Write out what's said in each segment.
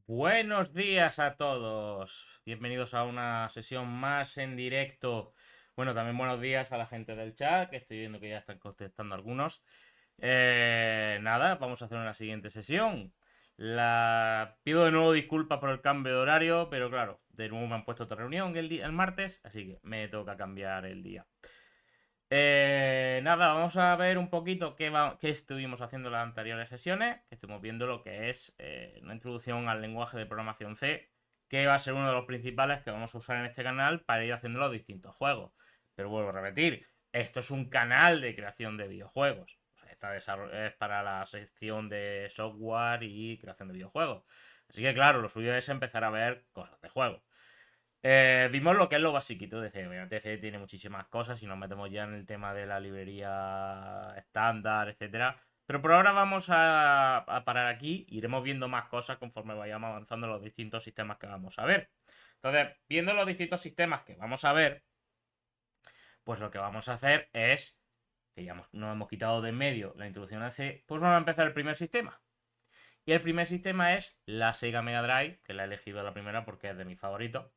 Buenos días a todos. Bienvenidos a una sesión más en directo. Bueno, también buenos días a la gente del chat, que estoy viendo que ya están contestando algunos. Nada, vamos a hacer una siguiente sesión. Pido de nuevo disculpas por el cambio de horario, pero claro, de nuevo me han puesto otra reunión el martes, así que me toca cambiar el día. Nada, vamos a ver un poquito qué estuvimos haciendo en las anteriores sesiones, que estuvimos viendo lo que es una introducción al lenguaje de programación C, que va a ser uno de los principales que vamos a usar en este canal para ir haciendo los distintos juegos. Pero vuelvo a repetir, esto es un canal de creación de videojuegos. O sea, es para la sección de software y creación de videojuegos. Así que claro, lo suyo es empezar a ver cosas de juego. Vimos lo que es lo basiquito de C. Obviamente C tiene muchísimas cosas y nos metemos ya en el tema de la librería estándar, etcétera. Pero por ahora vamos a parar aquí. Iremos viendo más cosas conforme vayamos avanzando en los distintos sistemas que vamos a ver. Entonces, viendo los distintos sistemas que vamos a ver, pues lo que vamos a hacer es, que ya nos hemos quitado de en medio la introducción a C, pues vamos a empezar el primer sistema. Y el primer sistema es la Sega Mega Drive, que la he elegido la primera porque es de mis favoritos.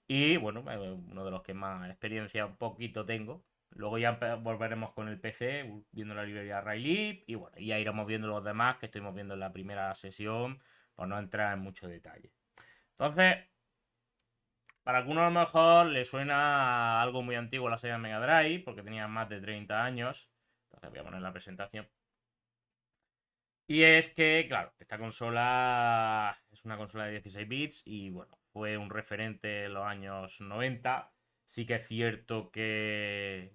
Y bueno, uno de los que más experiencia un poquito tengo. Luego ya volveremos con el PC, viendo la librería Raylib. Y bueno, ya iremos viendo los demás que estuvimos viendo en la primera sesión, por no entrar en mucho detalle. Entonces, para algunos a lo mejor le suena algo muy antiguo la Sega Mega Drive, porque tenía más de 30 años. Entonces voy a poner la presentación. Y es que, claro, esta consola es una consola de 16 bits y bueno, fue un referente en los años 90. Sí que es cierto que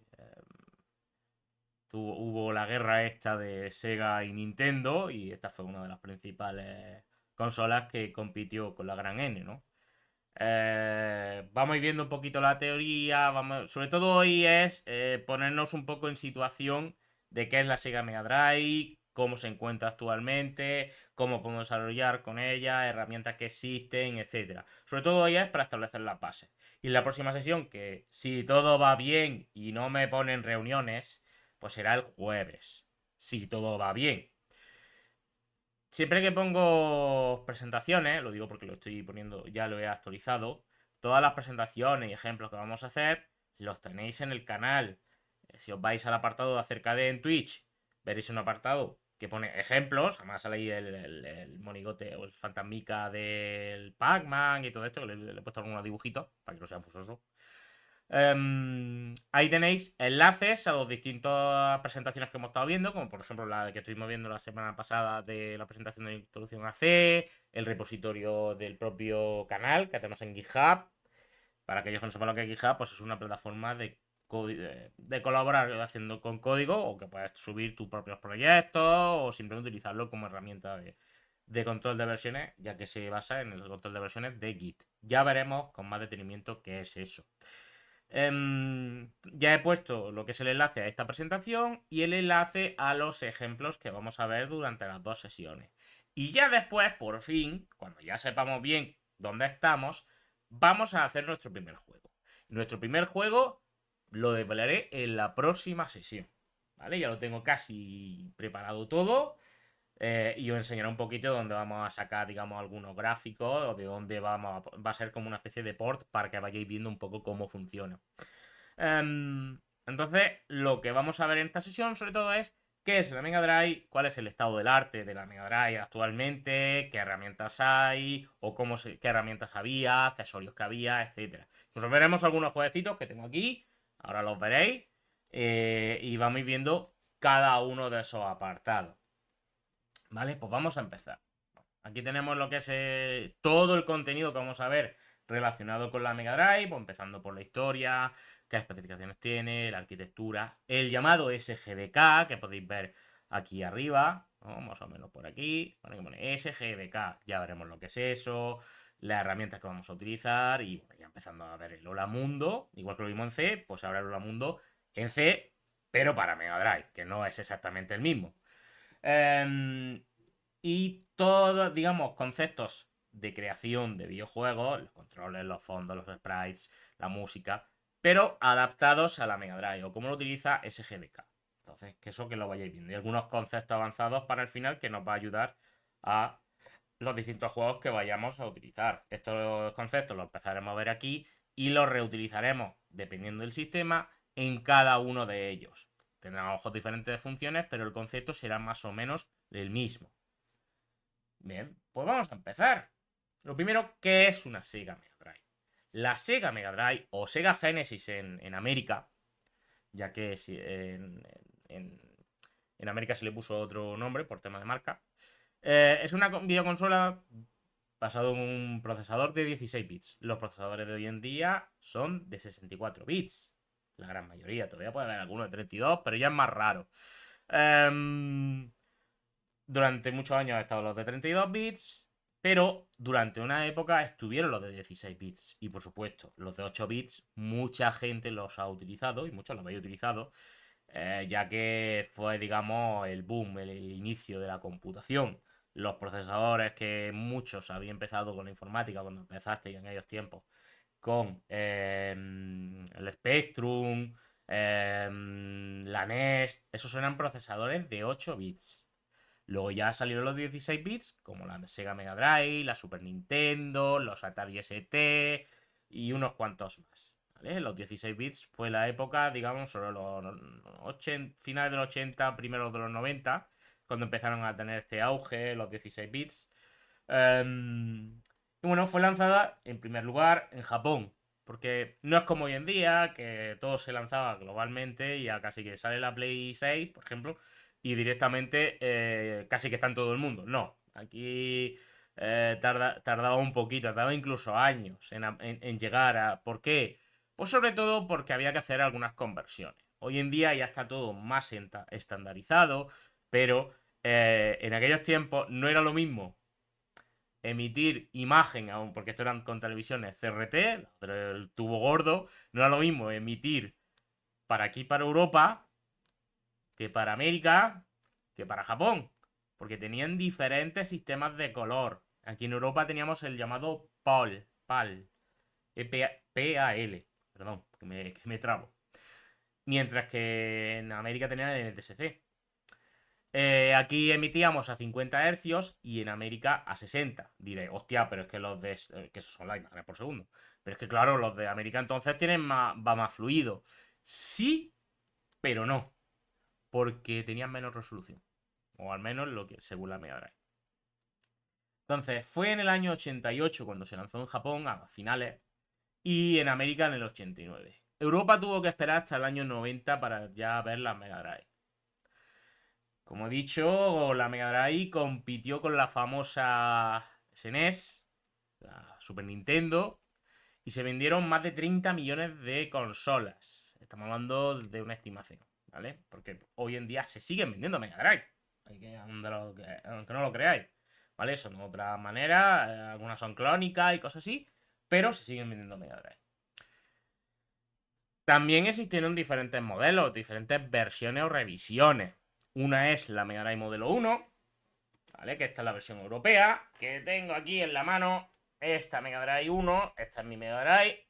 hubo la guerra esta de Sega y Nintendo y esta fue una de las principales consolas que compitió con la gran N, ¿no? Vamos a ir viendo un poquito la teoría, sobre todo hoy es ponernos un poco en situación de qué es la Sega Mega Drive, cómo se encuentra actualmente, cómo podemos desarrollar con ella, herramientas que existen, etcétera. Sobre todo hoy es para establecer las bases. Y en la próxima sesión, que si todo va bien y no me ponen reuniones, pues será el jueves. Si todo va bien. Siempre que pongo presentaciones, lo digo porque lo estoy poniendo, ya lo he actualizado, todas las presentaciones y ejemplos que vamos a hacer los tenéis en el canal. Si os vais al apartado de acerca de en Twitch, veréis un apartado que pone ejemplos, además sale ahí el monigote o el fantasmica del Pac-Man y todo esto, que le he puesto algunos dibujitos para que no sea fusoso. Ahí tenéis enlaces a las distintas presentaciones que hemos estado viendo, como por ejemplo la que estuvimos viendo la semana pasada de la presentación de introducción a C, el repositorio del propio canal que tenemos en GitHub. Para aquellos que no sepan lo que es GitHub, pues es una plataforma de colaborar haciendo con código o que puedes subir tus propios proyectos o simplemente utilizarlo como herramienta de control de versiones, ya que se basa en el control de versiones de Git. Ya veremos con más detenimiento qué es eso. Ya he puesto lo que es el enlace a esta presentación y el enlace a los ejemplos que vamos a ver durante las dos sesiones. Y ya después, por fin, cuando ya sepamos bien dónde estamos, vamos a hacer nuestro primer juego. Nuestro primer juego lo desvelaré en la próxima sesión. ¿Vale? Ya lo tengo casi preparado todo. Y os enseñaré un poquito dónde vamos a sacar, digamos, algunos gráficos o de dónde va a ser como una especie de port para que vayáis viendo un poco cómo funciona. Entonces, lo que vamos a ver en esta sesión, sobre todo, es qué es la Mega Drive, cuál es el estado del arte de la Mega Drive actualmente, qué herramientas hay, o qué herramientas había, accesorios que había, etcétera. Pues veremos algunos jueguecitos que tengo aquí, ahora los veréis, y vamos a ir viendo cada uno de esos apartados. Vale, pues vamos a empezar. Aquí tenemos lo que es todo el contenido que vamos a ver relacionado con la Mega Drive, pues empezando por la historia, qué especificaciones tiene, la arquitectura, el llamado SGDK, que podéis ver aquí arriba, ¿no? Más o menos por aquí, ¿vale? Que pone SGDK, ya veremos lo que es eso, las herramientas que vamos a utilizar y bueno, ya empezando a ver el Hola Mundo, igual que lo vimos en C, pues ahora el Hola Mundo en C, pero para Mega Drive, que no es exactamente el mismo. Em, y todos, digamos, conceptos de creación de videojuegos, los controles, los fondos, los sprites, la música, pero adaptados a la Mega Drive o cómo lo utiliza SGDK. Entonces, que eso que lo vayáis viendo. Y algunos conceptos avanzados para el final que nos va a ayudar a los distintos juegos que vayamos a utilizar. Estos conceptos los empezaremos a ver aquí y los reutilizaremos, dependiendo del sistema, en cada uno de ellos. Tendrán ojos diferentes funciones, pero el concepto será más o menos el mismo. Bien, pues vamos a empezar. Lo primero, ¿qué es una Sega Mega Drive? La Sega Mega Drive o Sega Genesis en América, ya que en América se le puso otro nombre por tema de marca, es una videoconsola basada en un procesador de 16 bits. Los procesadores de hoy en día son de 64 bits. La gran mayoría. Todavía puede haber algunos de 32, pero ya es más raro. Durante muchos años han estado los de 32 bits. Pero durante una época estuvieron los de 16 bits. Y por supuesto, los de 8 bits, mucha gente los ha utilizado. Y muchos los habéis utilizado. Ya que fue, digamos, el boom, el inicio de la computación. Los procesadores que muchos habían empezado con la informática cuando empezaste en aquellos tiempos. Con el Spectrum, la NES. Esos eran procesadores de 8 bits. Luego ya salieron los 16 bits, como la Sega Mega Drive, la Super Nintendo, los Atari ST y unos cuantos más. ¿Vale? Los 16 bits fue la época, digamos, sobre los finales de los 80, primeros de los 90, cuando empezaron a tener este auge, los 16 bits. Y bueno, fue lanzada en primer lugar en Japón, porque no es como hoy en día, que todo se lanzaba globalmente y a casi que sale la Play 6, por ejemplo, y directamente casi que está en todo el mundo. No, aquí tardaba un poquito, tardaba incluso años en llegar a... ¿Por qué? Pues sobre todo porque había que hacer algunas conversiones. Hoy en día ya está todo más estandarizado, pero en aquellos tiempos no era lo mismo emitir imagen, aún porque esto eran con televisiones CRT, el tubo gordo, no era lo mismo emitir para aquí, para Europa, que para América, que para Japón, porque tenían diferentes sistemas de color. Aquí en Europa teníamos el llamado PAL, PAL, perdón, que me trabo. Mientras que en América tenían el NTSC. Aquí emitíamos a 50 hercios y en América a 60. Diré, hostia, pero es que los de. Que esos son las imágenes por segundo. Pero es que, claro, los de América entonces va más fluido. Sí, pero no. Porque tenían menos resolución. O al menos lo que según la Mega Drive. Entonces, fue en el año 88 cuando se lanzó en Japón, a finales. Y en América en el 89. Europa tuvo que esperar hasta el año 90 para ya ver la Mega Drive. Como he dicho, la Mega Drive compitió con la famosa SNES, la Super Nintendo, y se vendieron más de 30 millones de consolas. Estamos hablando de una estimación, ¿vale? Porque hoy en día se siguen vendiendo Mega Drive, aunque no lo creáis, ¿vale? Son de otra manera, algunas son clónicas y cosas así, pero se siguen vendiendo Mega Drive. También existieron diferentes modelos, diferentes versiones o revisiones. Una es la Mega Drive modelo 1, ¿vale? Que esta es la versión europea, que tengo aquí en la mano esta Mega Drive 1, esta es mi Mega Drive.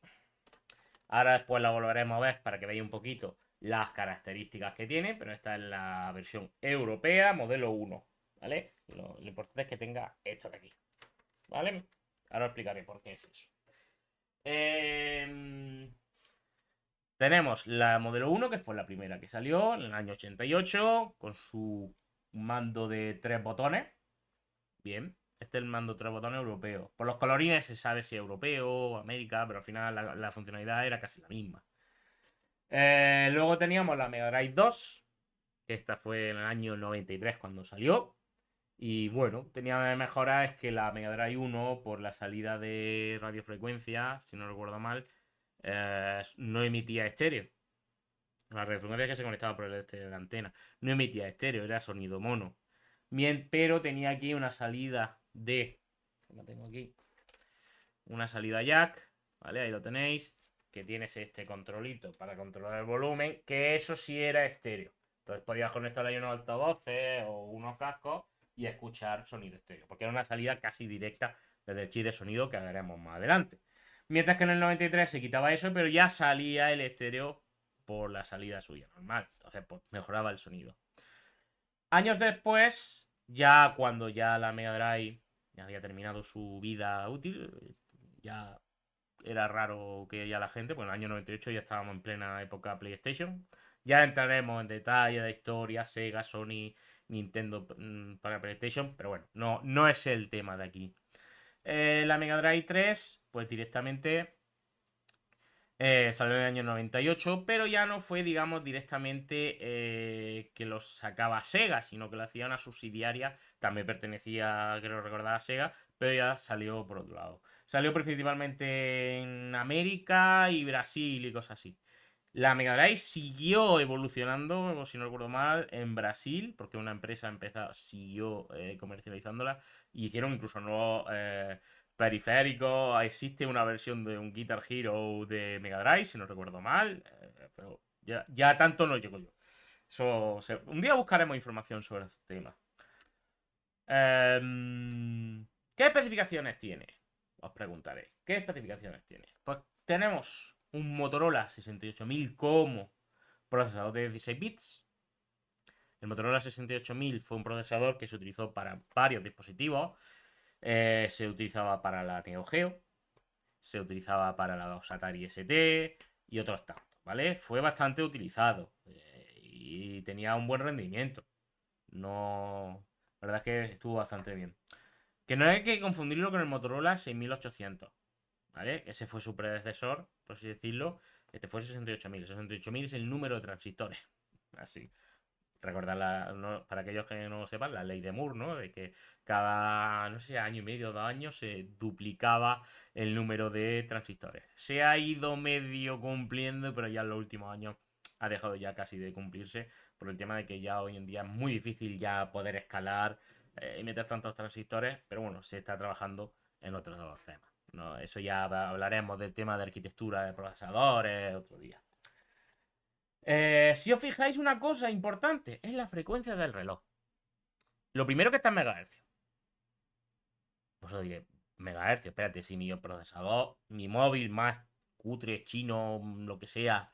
Ahora después la volveremos a ver para que veáis un poquito las características que tiene, pero esta es la versión europea, modelo 1, ¿vale? Lo importante es que tenga esto de aquí, ¿vale? Ahora os explicaré por qué es eso. Tenemos la modelo 1, que fue la primera que salió en el año 88, con su mando de 3 botones. Bien, este es el mando 3 botones europeo. Por los colorines se sabe si es europeo o América, pero al final la funcionalidad era casi la misma. Luego teníamos la Mega Drive 2, que esta fue en el año 93 cuando salió. Y bueno, tenía de mejoras que la Mega Drive 1, por la salida de radiofrecuencia, si no recuerdo mal, no emitía estéreo. La radiofrecuencia que se conectaba por el este de la antena. No emitía estéreo, era sonido mono. Bien, pero tenía aquí una salida de. Como tengo aquí. Una salida jack. ¿Vale? Ahí lo tenéis. Que tienes este controlito para controlar el volumen. Que eso sí era estéreo. Entonces podías conectarle ahí unos altavoces o unos cascos y escuchar sonido estéreo. Porque era una salida casi directa desde el chip de sonido que veremos más adelante. Mientras que en el 93 se quitaba eso, pero ya salía el estéreo por la salida suya normal. Entonces, pues, mejoraba el sonido. Años después, ya cuando ya la Mega Drive había terminado su vida útil. Ya era raro que ya la gente, pues en el año 98 ya estábamos en plena época PlayStation. Ya entraremos en detalle de historia, Sega, Sony, Nintendo para PlayStation, pero bueno, no es el tema de aquí. La Mega Drive 3, pues directamente salió en el año 98, pero ya no fue, digamos, directamente que los sacaba Sega, sino que lo hacía una subsidiaria, también pertenecía, creo recordar, a Sega, pero ya salió por otro lado. Salió principalmente en América y Brasil y cosas así. La Mega Drive siguió evolucionando, si no recuerdo mal, en Brasil, porque una empresa siguió comercializándola y hicieron incluso nuevos periféricos. Existe una versión de un Guitar Hero de Mega Drive, si no recuerdo mal, pero ya tanto no llego yo. Un día buscaremos información sobre este tema. ¿Qué especificaciones tiene? Os preguntaré. ¿Qué especificaciones tiene? Pues tenemos un Motorola 68000 como procesador de 16 bits. El Motorola 68000 fue un procesador que se utilizó para varios dispositivos. Se utilizaba para la Neo Geo, se utilizaba para la Atari ST y otros tantos, ¿vale? Fue bastante utilizado y tenía un buen rendimiento. No, la verdad es que estuvo bastante bien. Que no hay que confundirlo con el Motorola 6800, ¿vale? Ese fue su predecesor, por así decirlo. Este fue el 68000. El 68000 es el número de transistores. Así. Recordar, para aquellos que no lo sepan, la ley de Moore, ¿no? De que cada, no sé, año y medio, 2 años, se duplicaba el número de transistores. Se ha ido medio cumpliendo, pero ya en los últimos años ha dejado ya casi de cumplirse por el tema de que ya hoy en día es muy difícil ya poder escalar y meter tantos transistores, pero bueno, se está trabajando en otros dos temas. No, eso ya hablaremos del tema de arquitectura de procesadores otro día. Si os fijáis, una cosa importante es la frecuencia del reloj. Lo primero que está en megahercios. Vosotros diréis, megahercios, espérate, si mi procesador, mi móvil más cutre, chino, lo que sea,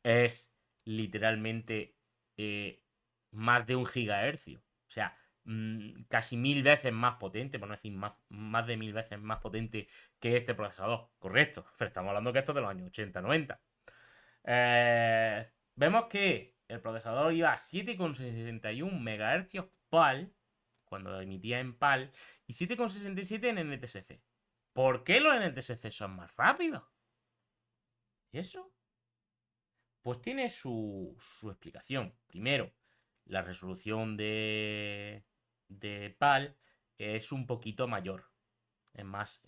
es literalmente más de 1 gigahercio. O sea, casi 1000 veces más potente, por no decir más de 1000 veces más potente que este procesador. Correcto, pero estamos hablando que esto es de los años 80, 90. Vemos que el procesador iba a 7,61 MHz PAL, cuando emitía en PAL, y 7,67 en NTSC. ¿Por qué los NTSC son más rápidos? ¿Y eso? Pues tiene su explicación. Primero, la resolución de PAL es un poquito mayor. Es más,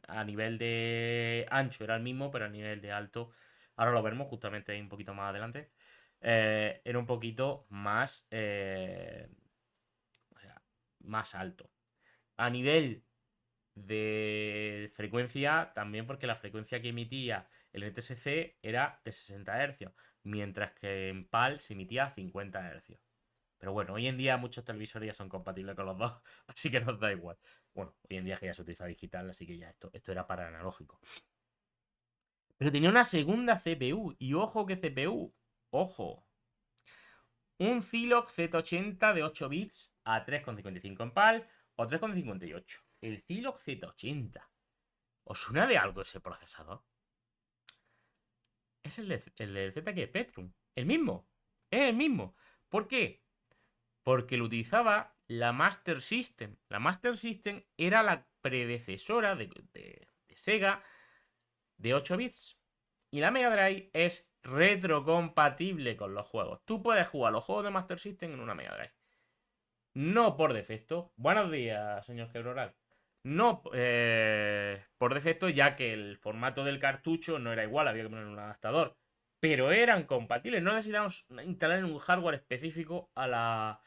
a nivel de ancho era el mismo, pero a nivel de alto, ahora lo veremos justamente ahí un poquito más adelante, era un poquito más, o sea, más alto. A nivel de frecuencia, también porque la frecuencia que emitía el NTSC era de 60 Hz, mientras que en PAL se emitía a 50 Hz. Pero bueno, hoy en día muchos televisores ya son compatibles con los dos, así que nos da igual. Bueno, hoy en día que ya se utiliza digital, así que ya esto era para analógico. Pero tenía una segunda CPU, y ojo que CPU, ojo. Un Zilog Z80 de 8 bits a 3,55 en PAL o 3,58. El Zilog Z80. ¿Os suena de algo ese procesador? Es el del ZX Spectrum. El mismo. Es el mismo. ¿Por qué? Porque lo utilizaba la Master System. La Master System era la predecesora de Sega de 8 bits. Y la Mega Drive es retrocompatible con los juegos. Tú puedes jugar los juegos de Master System en una Mega Drive. No por defecto. Buenos días, señor Quebroral. No por defecto, ya que el formato del cartucho no era igual, había que poner un adaptador. Pero eran compatibles, no necesitamos instalar un hardware específico a la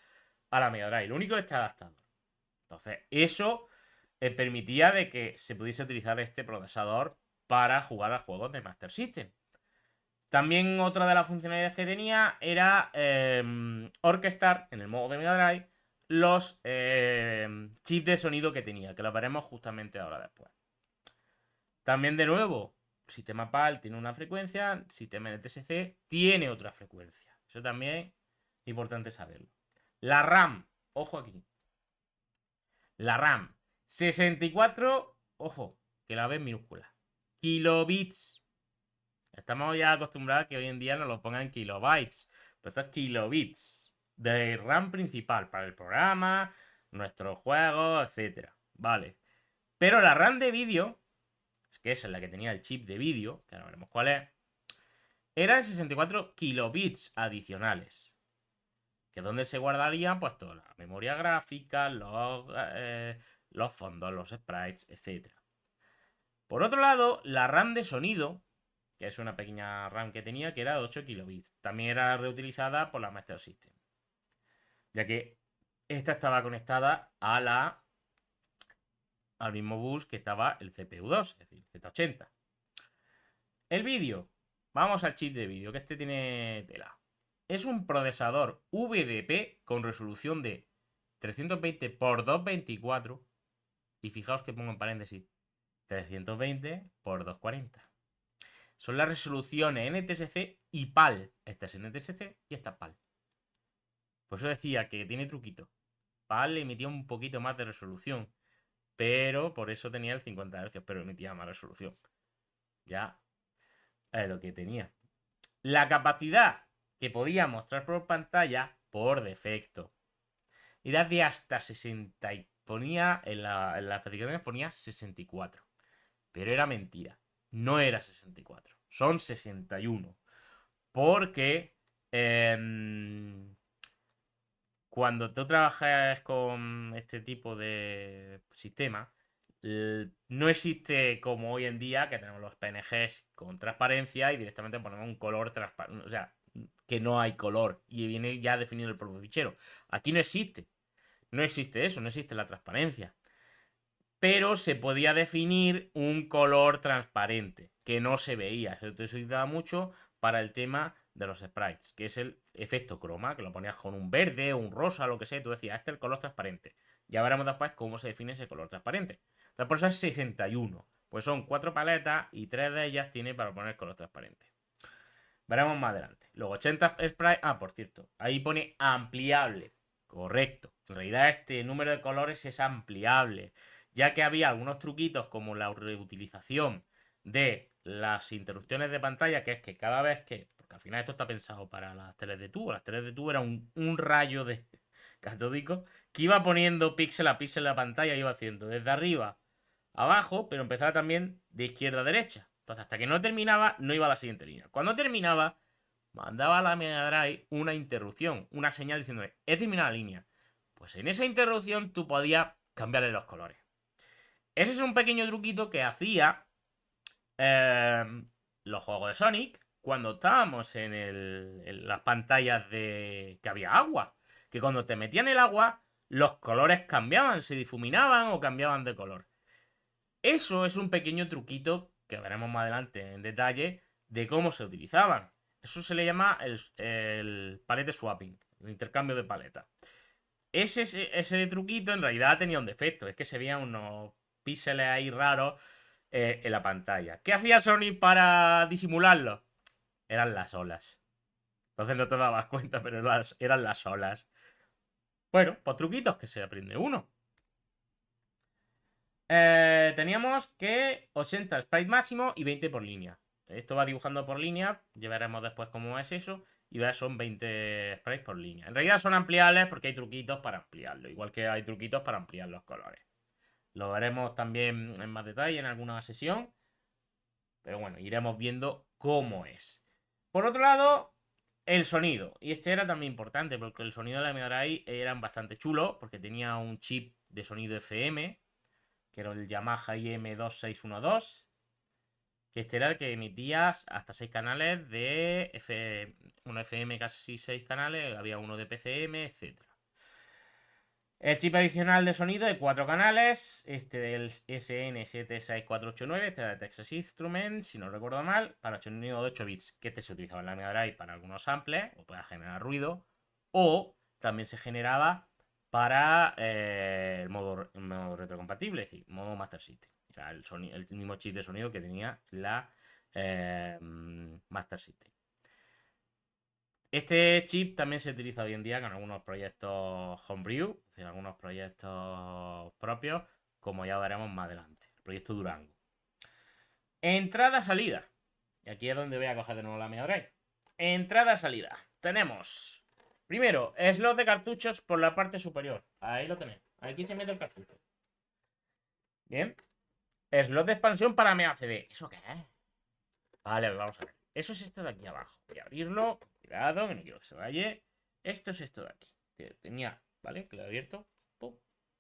Mega Drive. Lo único es este adaptador. Entonces, eso permitía de que se pudiese utilizar este procesador para jugar a juegos de Master System. También otra de las funcionalidades que tenía era orquestar en el modo de Mega Drive los chips de sonido que tenía, que lo veremos justamente ahora después. También de nuevo, sistema PAL tiene una frecuencia, sistema NTSC tiene otra frecuencia. Eso también es importante saberlo. La RAM, ojo aquí. La RAM, 64, ojo, que la ves minúscula. Kilobits. Estamos ya acostumbrados a que hoy en día nos lo pongan en kilobytes. Pero esto es kilobits de RAM principal para el programa, nuestros juegos, etc. Vale. Pero la RAM de vídeo, que esa es la que tenía el chip de vídeo, que ahora veremos cuál es, eran 64 kilobits adicionales. Que es donde se guardarían pues toda la memoria gráfica, los fondos, los sprites, etc. Por otro lado, la RAM de sonido, que es una pequeña RAM que tenía, que era de 8 kilobits, también era reutilizada por la Master System. Ya que esta estaba conectada al mismo bus que estaba el CPU2, es decir, Z80. El vídeo. Vamos al chip de vídeo, que este tiene tela. Es un procesador VDP con resolución de 320 x 224. Y fijaos que pongo en paréntesis 320 x 240. Son las resoluciones NTSC y PAL. Esta es NTSC y esta es PAL. Por eso decía que tiene truquito. PAL emitía un poquito más de resolución, pero por eso tenía el 50 Hz, pero emitía más resolución. Ya es lo que tenía. La capacidad que podía mostrar por pantalla por defecto era de hasta 60 y ponía en las especificaciones ponía 64. Pero era mentira. No era 64. Son 61. Porque cuando tú trabajas con este tipo de sistema, no existe como hoy en día que tenemos los PNGs con transparencia y directamente ponemos un color transparente. O sea, que no hay color y viene ya definido el propio fichero. Aquí no existe. No existe eso, no existe la transparencia. Pero se podía definir un color transparente que no se veía. Se utilizaba mucho para el tema de los sprites, que es el efecto croma, que lo ponías con un verde, un rosa, lo que sea, y tú decías, este es el color transparente. Ya veremos después cómo se define ese color transparente. Entonces, por eso es 61. Pues son 4 paletas y 3 de ellas tiene para poner color transparente. Veremos más adelante. Luego 80 sprites. Ah, por cierto, ahí pone ampliable. Correcto. En realidad este número de colores es ampliable, ya que había algunos truquitos como la reutilización de las interrupciones de pantalla, que es que cada vez que, porque al final esto está pensado para las teles de tubo era un rayo de catódico que iba poniendo píxel a píxel la pantalla, iba haciendo desde arriba a abajo, pero empezaba también de izquierda a derecha. Entonces hasta que no terminaba no iba a la siguiente línea. Cuando terminaba mandaba a la Mega Drive una interrupción, una señal diciéndole he terminado la línea. Pues en esa interrupción tú podías cambiarle los colores. Ese es un pequeño truquito que hacía los juegos de Sonic cuando estábamos en las pantallas de que había agua. Que cuando te metían el agua, los colores cambiaban, se difuminaban o cambiaban de color. Eso es un pequeño truquito que veremos más adelante en detalle de cómo se utilizaban. Eso se le llama el palette swapping, el intercambio de paleta. Ese truquito en realidad tenía un defecto, es que se veían unos píxeles ahí raros en la pantalla. ¿Qué hacía Sony para disimularlo? Eran las olas. Entonces no te dabas cuenta, pero eran las olas. Bueno, pues truquitos que se aprende uno. Teníamos que 80 sprite máximo y 20 por línea. Esto va dibujando por línea, ya veremos después cómo es eso. Y son 20 sprites por línea. En realidad son ampliables porque hay truquitos para ampliarlo, igual que hay truquitos para ampliar los colores. Lo veremos también en más detalle en alguna sesión. Pero bueno, iremos viendo cómo es. Por otro lado, el sonido. Y este era también importante porque el sonido de la Mega Drive era bastante chulo porque tenía un chip de sonido FM, que era el Yamaha IM2612, que este era el que emitía hasta 6 canales de un FM, casi 6 canales, había uno de PCM, etc. El chip adicional de sonido de 4 canales, este del SN76489, este era de Texas Instruments, si no recuerdo mal, para sonido de 8 bits, que este se utilizaba en la Mega Drive para algunos samples, o para generar ruido, o también se generaba para el modo retrocompatible, es decir, modo Master System. Era el mismo chip de sonido que tenía la Master System. Este chip también se utiliza hoy en día con algunos proyectos homebrew, es decir, algunos proyectos propios, como ya veremos más adelante. El proyecto Durango. Entrada-salida. Y aquí es donde voy a coger de nuevo la Mega Drive. Entrada-salida. Tenemos, primero, slot de cartuchos por la parte superior. Ahí lo tenéis. Aquí se mete el cartucho. Bien. Slot de expansión para Mega CD. ¿Eso qué es? Vale, vamos a ver. Eso es esto de aquí abajo. Voy a abrirlo. Cuidado, que no quiero que se vaya. Esto es esto de aquí. Tenía, ¿vale? Que lo he abierto. Pum.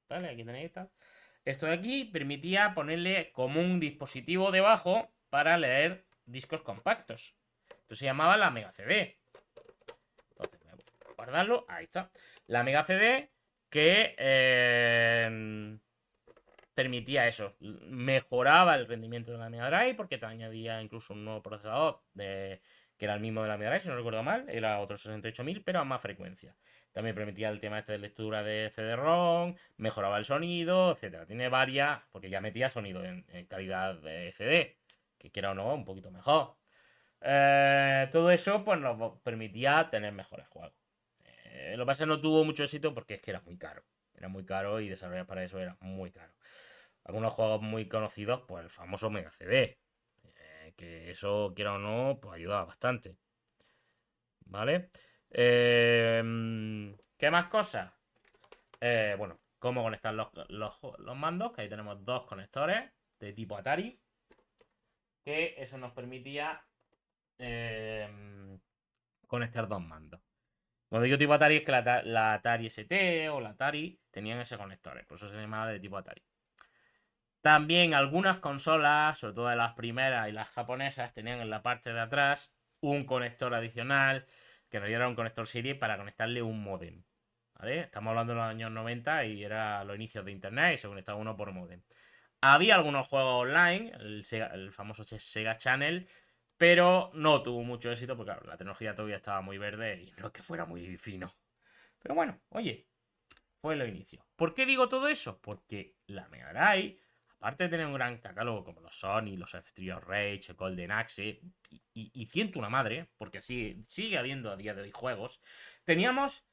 Vale, aquí tenéis esta. Esto de aquí permitía ponerle como un dispositivo debajo para leer discos compactos. Esto se llamaba la Mega CD. Entonces, voy a guardarlo. Ahí está. La Mega CD que permitía eso. Mejoraba el rendimiento de la Mega Drive porque te añadía incluso un nuevo procesador que era el mismo de la Mega Drive, si no recuerdo mal. Era otro 68000, pero a más frecuencia. También permitía el tema este de lectura de CD-ROM, mejoraba el sonido, etcétera. Tiene varias, porque ya metía sonido en calidad de CD, que quiera o no, un poquito mejor. Todo eso pues nos permitía tener mejores juegos. Lo que pasa es que no tuvo mucho éxito porque es que era muy caro. Era muy caro y desarrollar para eso era muy caro. Algunos juegos muy conocidos, pues el famoso Mega CD. Que eso, quiera o no, pues ayudaba bastante. ¿Vale? ¿Qué más cosas? Bueno, cómo conectar los mandos, que ahí tenemos dos conectores de tipo Atari. Que eso nos permitía conectar dos mandos. Cuando digo tipo Atari es que la Atari ST o la Atari tenían ese conector, por eso se llamaba de tipo Atari. También algunas consolas, sobre todo de las primeras y las japonesas, tenían en la parte de atrás un conector adicional, que en realidad era un conector serie para conectarle un modem. ¿Vale? Estamos hablando de los años 90 y era los inicios de internet y se conectaba uno por modem. Había algunos juegos online, el famoso Sega Channel, pero no tuvo mucho éxito porque claro, la tecnología todavía estaba muy verde y no es que fuera muy fino. Pero bueno, oye, fue el inicio. ¿Por qué digo todo eso? Porque la Mega Drive, aparte de tener un gran catálogo como los Sony, los Street of Rage, el Golden Axe y ciento una madre, porque sigue habiendo a día de hoy juegos, teníamos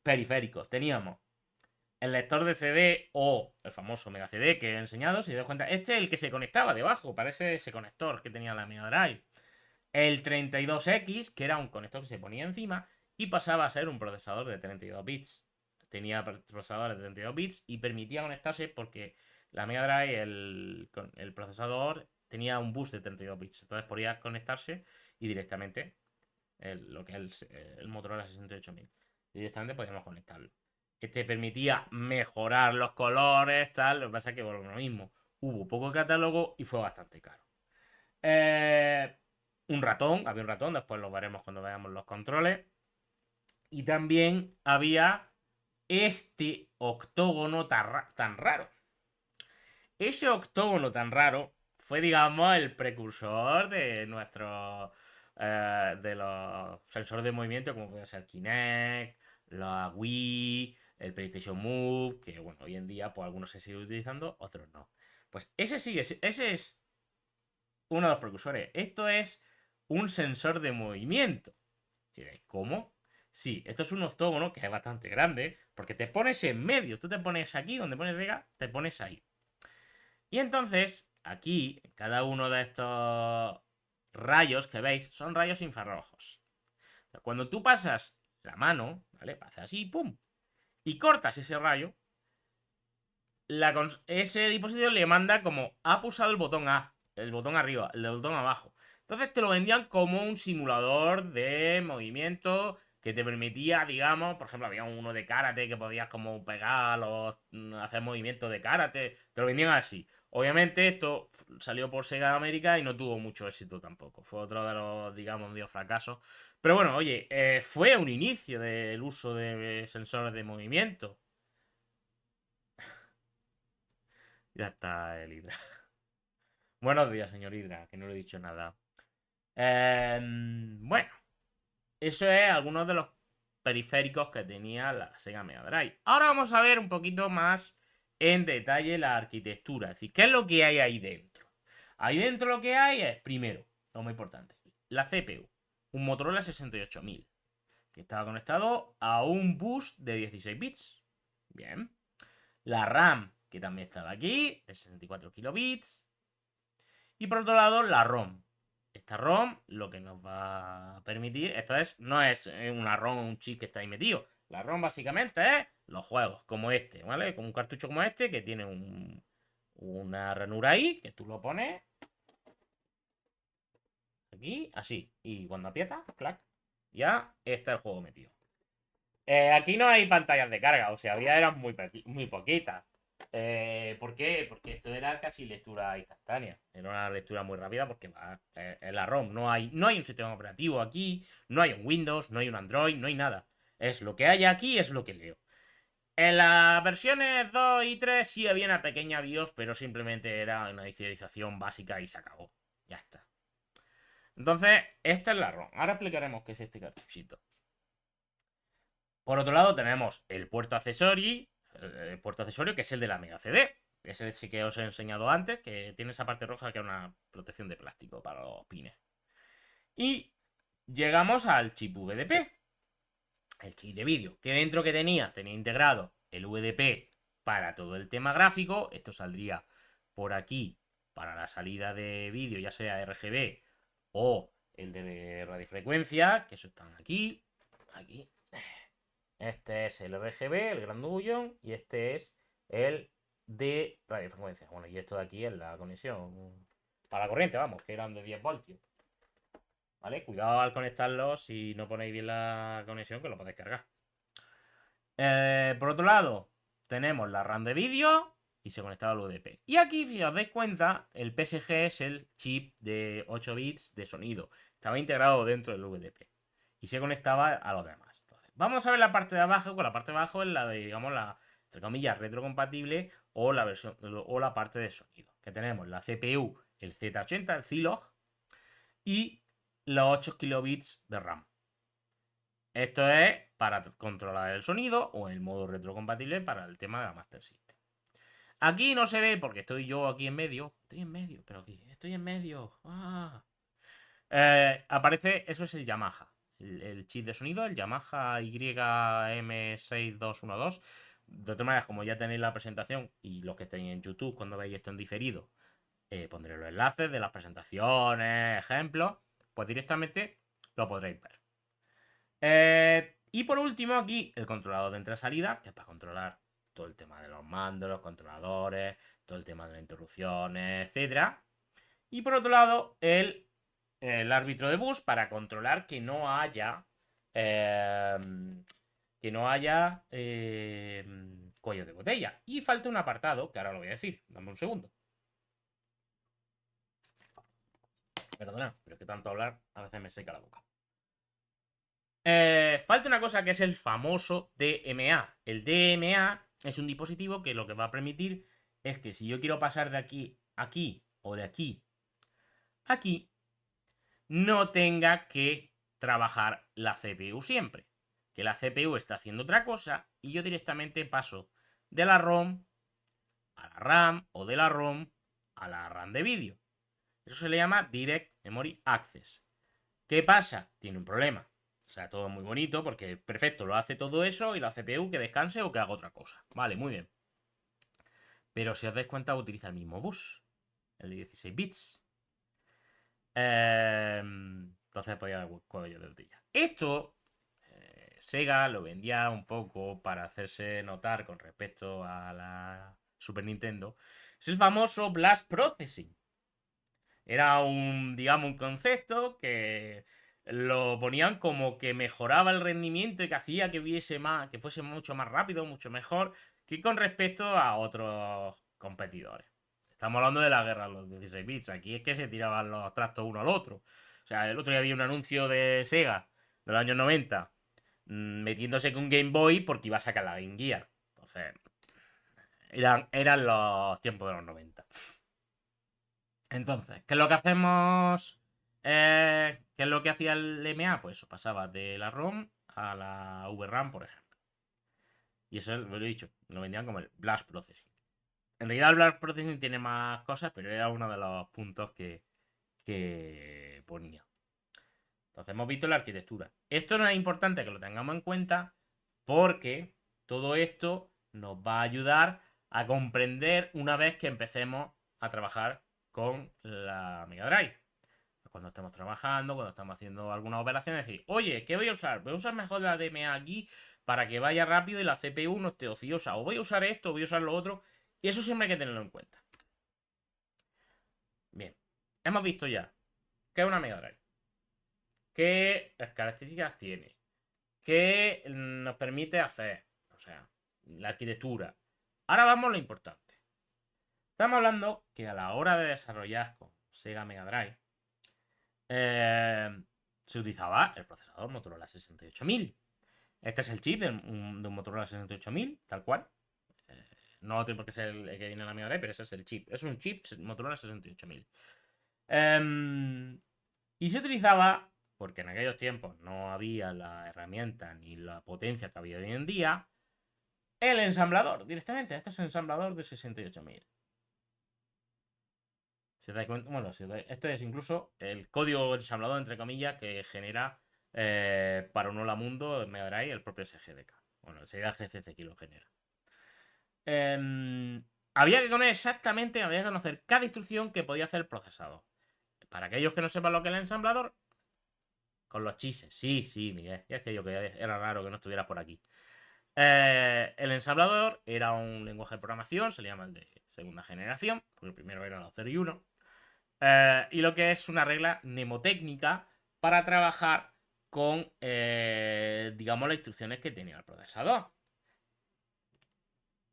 periféricos, teníamos el lector de CD o el famoso Mega CD que he enseñado, si te das cuenta, este es el que se conectaba debajo, parece ese conector que tenía la Mega Drive. El 32X, que era un conector que se ponía encima y pasaba a ser un procesador de 32 bits. Tenía procesadores de 32 bits y permitía conectarse porque la Mega Drive, el procesador, tenía un bus de 32 bits. Entonces podía conectarse y directamente lo que es el Motorola 68000. Directamente podíamos conectarlo. Este permitía mejorar los colores, tal. Lo que pasa es que por lo mismo hubo poco catálogo y fue bastante caro. Un ratón, había un ratón, después lo veremos cuando veamos los controles. Y también había este octógono tan raro. Ese octógono tan raro fue, digamos, el precursor de de los sensores de movimiento, como puede ser Kinect, la Wii, el PlayStation Move, que bueno, hoy en día pues algunos se siguen utilizando, otros no. Pues ese es uno de los precursores. Esto es un sensor de movimiento. Diréis, ¿cómo? Sí, esto es un octógono que es bastante grande, porque te pones en medio. Tú te pones aquí, donde pones Rega, te pones ahí. Y entonces, aquí, cada uno de estos rayos que veis son rayos infrarrojos. Cuando tú pasas la mano, ¿vale? Pasa así, ¡pum! Y cortas ese rayo, ese dispositivo le manda como ha pulsado el botón A, el botón arriba, el botón abajo. Entonces te lo vendían como un simulador de movimiento que te permitía, digamos, por ejemplo, había uno de karate que podías como pegar o hacer movimientos de karate. Te lo vendían así. Obviamente esto salió por Sega América y no tuvo mucho éxito tampoco. Fue otro de los, digamos, medio fracasos. Pero bueno, oye, fue un inicio del uso de sensores de movimiento. Ya está el Hydra. Buenos días, señor Hydra, que no le he dicho nada. Bueno, eso es algunos de los periféricos que tenía la Sega Mega Drive. Ahora vamos a ver un poquito más en detalle la arquitectura. Es decir, ¿qué es lo que hay ahí dentro? Ahí dentro lo que hay es, primero, lo muy importante, la CPU. Un Motorola 68000. que estaba conectado a un bus de 16 bits. Bien. La RAM, que también estaba aquí, de 64 kilobits. Y por otro lado, la ROM. Esta ROM lo que nos va a permitir, no es una ROM o un chip que está ahí metido. La ROM básicamente es los juegos como este, ¿vale? Como un cartucho como este que tiene una ranura ahí, que tú lo pones aquí, así. Y cuando aprietas, clac, ya está el juego metido. Aquí no hay pantallas de carga, o sea, eran muy poquitas. ¿Por qué? Porque esto era casi lectura instantánea. Era una lectura muy rápida porque va en la ROM. No hay un sistema operativo aquí, no hay un Windows, no hay un Android, no hay nada. Es lo que hay aquí, es lo que leo. En las versiones 2 y 3 sí había una pequeña BIOS, pero simplemente era una inicialización básica y se acabó. Ya está. Entonces, esta es la ROM. Ahora explicaremos qué es este cartuchito. Por otro lado, tenemos el puerto accesorio, que es el de la Mega CD. Es el que os he enseñado antes, que tiene esa parte roja que es una protección de plástico para los pines. Y llegamos al chip VDP, el chip de vídeo, que dentro que tenía integrado el VDP para todo el tema gráfico. Esto saldría por aquí para la salida de vídeo, ya sea RGB o el de radiofrecuencia, que eso están aquí. Este es el RGB, el grandullón, y este es el de radiofrecuencia. Bueno, y esto de aquí es la conexión para la corriente, vamos, que eran de 10 voltios. ¿Vale? Cuidado al conectarlos si no ponéis bien la conexión, que lo podéis cargar. Por otro lado, tenemos la RAM de vídeo y se conectaba al UDP. Y aquí, si os dais cuenta, el PSG es el chip de 8 bits de sonido. Estaba integrado dentro del VDP y se conectaba a los demás. Entonces, vamos a ver la parte de abajo, con la parte de abajo es la de, digamos, la, entre comillas, retrocompatible o la versión o la parte de sonido. Que tenemos la CPU, el Z80, el Zilog, y los 8 kilobits de RAM. Esto es para controlar el sonido o el modo retrocompatible para el tema de la Master System. Aquí no se ve porque estoy yo aquí en medio. Estoy en medio, pero aquí, estoy en medio. Aparece, eso es el Yamaha. El chip de sonido, el Yamaha YM6212. De todas maneras, como ya tenéis la presentación y los que estéis en YouTube cuando veáis esto en diferido, pondré los enlaces de las presentaciones, ejemplos, pues directamente lo podréis ver. Y por último aquí el controlador de entrada-salida, que es para controlar todo el tema de los mandos, los controladores, todo el tema de las interrupciones, etc. Y por otro lado el árbitro de bus para controlar que no haya cuello de botella. Y falta un apartado, que ahora lo voy a decir, dame un segundo. Perdona, pero es que tanto hablar a veces me seca la boca. Falta una cosa que es el famoso DMA. El DMA es un dispositivo que lo que va a permitir es que si yo quiero pasar de aquí a aquí o de aquí a aquí, no tenga que trabajar la CPU siempre. Que la CPU está haciendo otra cosa y yo directamente paso de la ROM a la RAM o de la ROM a la RAM de vídeo. Eso se le llama Direct Memory Access. ¿Qué pasa? Tiene un problema. O sea, todo muy bonito porque perfecto, lo hace todo eso y la CPU que descanse o que haga otra cosa. Vale, muy bien. Pero si os dais cuenta, utiliza el mismo bus, el de 16 bits. Entonces podía haber cuello de botella. Esto, Sega lo vendía un poco para hacerse notar con respecto a la Super Nintendo. Es el famoso Blast Processing. Era digamos, un concepto que lo ponían como que mejoraba el rendimiento y que hacía que que fuese mucho más rápido, mucho mejor que con respecto a otros competidores. Estamos hablando de la guerra de los 16 bits. Aquí es que se tiraban los trastos uno al otro. O sea, el otro día había un anuncio de Sega de los años 90 metiéndose con Game Boy porque iba a sacar la Game Gear. Entonces, eran los tiempos de los 90. Entonces, ¿qué es lo que hacemos? ¿Qué es lo que hacía el MA? Pues eso, pasaba de la ROM a la VRAM, por ejemplo. Y eso lo he dicho, lo vendían como el Blast Processing. En realidad el Blast Processing tiene más cosas, pero era uno de los puntos que ponía. Entonces hemos visto la arquitectura. Esto no es importante que lo tengamos en cuenta porque todo esto nos va a ayudar a comprender una vez que empecemos a trabajar con la Mega Drive. Cuando estemos trabajando, cuando estamos haciendo algunas operaciones, decir, oye, ¿qué voy a usar? Voy a usar mejor la DMA aquí para que vaya rápido y la CPU no esté ociosa. O voy a usar esto, o voy a usar lo otro. Y eso siempre hay que tenerlo en cuenta. Bien, hemos visto ya qué es una Mega Drive, qué características tiene, qué nos permite hacer, o sea, la arquitectura. Ahora vamos a lo importante. Estamos hablando que a la hora de desarrollar con Sega Mega Drive, se utilizaba el procesador Motorola 68000. Este es el chip de un Motorola 68000, tal cual. No tiene por qué ser el que viene en la Mega Drive, pero ese es el chip. Es un chip Motorola 68000. Y se utilizaba, porque en aquellos tiempos no había la herramienta ni la potencia que había hoy en día, el ensamblador directamente. Esto es un ensamblador de 68000. Bueno, esto es incluso el código ensamblador, entre comillas, que genera para un Hola Mundo en Mega Drive el propio SGDK. Bueno, el Sega GCC lo genera. Había que conocer cada instrucción que podía hacer el procesador. Para aquellos que no sepan lo que es el ensamblador, con los chises. Sí, Miguel. Ya decía yo que era raro que no estuvieras por aquí. El ensamblador era un lenguaje de programación, se le llama el de segunda generación, porque el primero era los 0 y 1. Y lo que es una regla mnemotécnica para trabajar con, digamos, las instrucciones que tenía el procesador.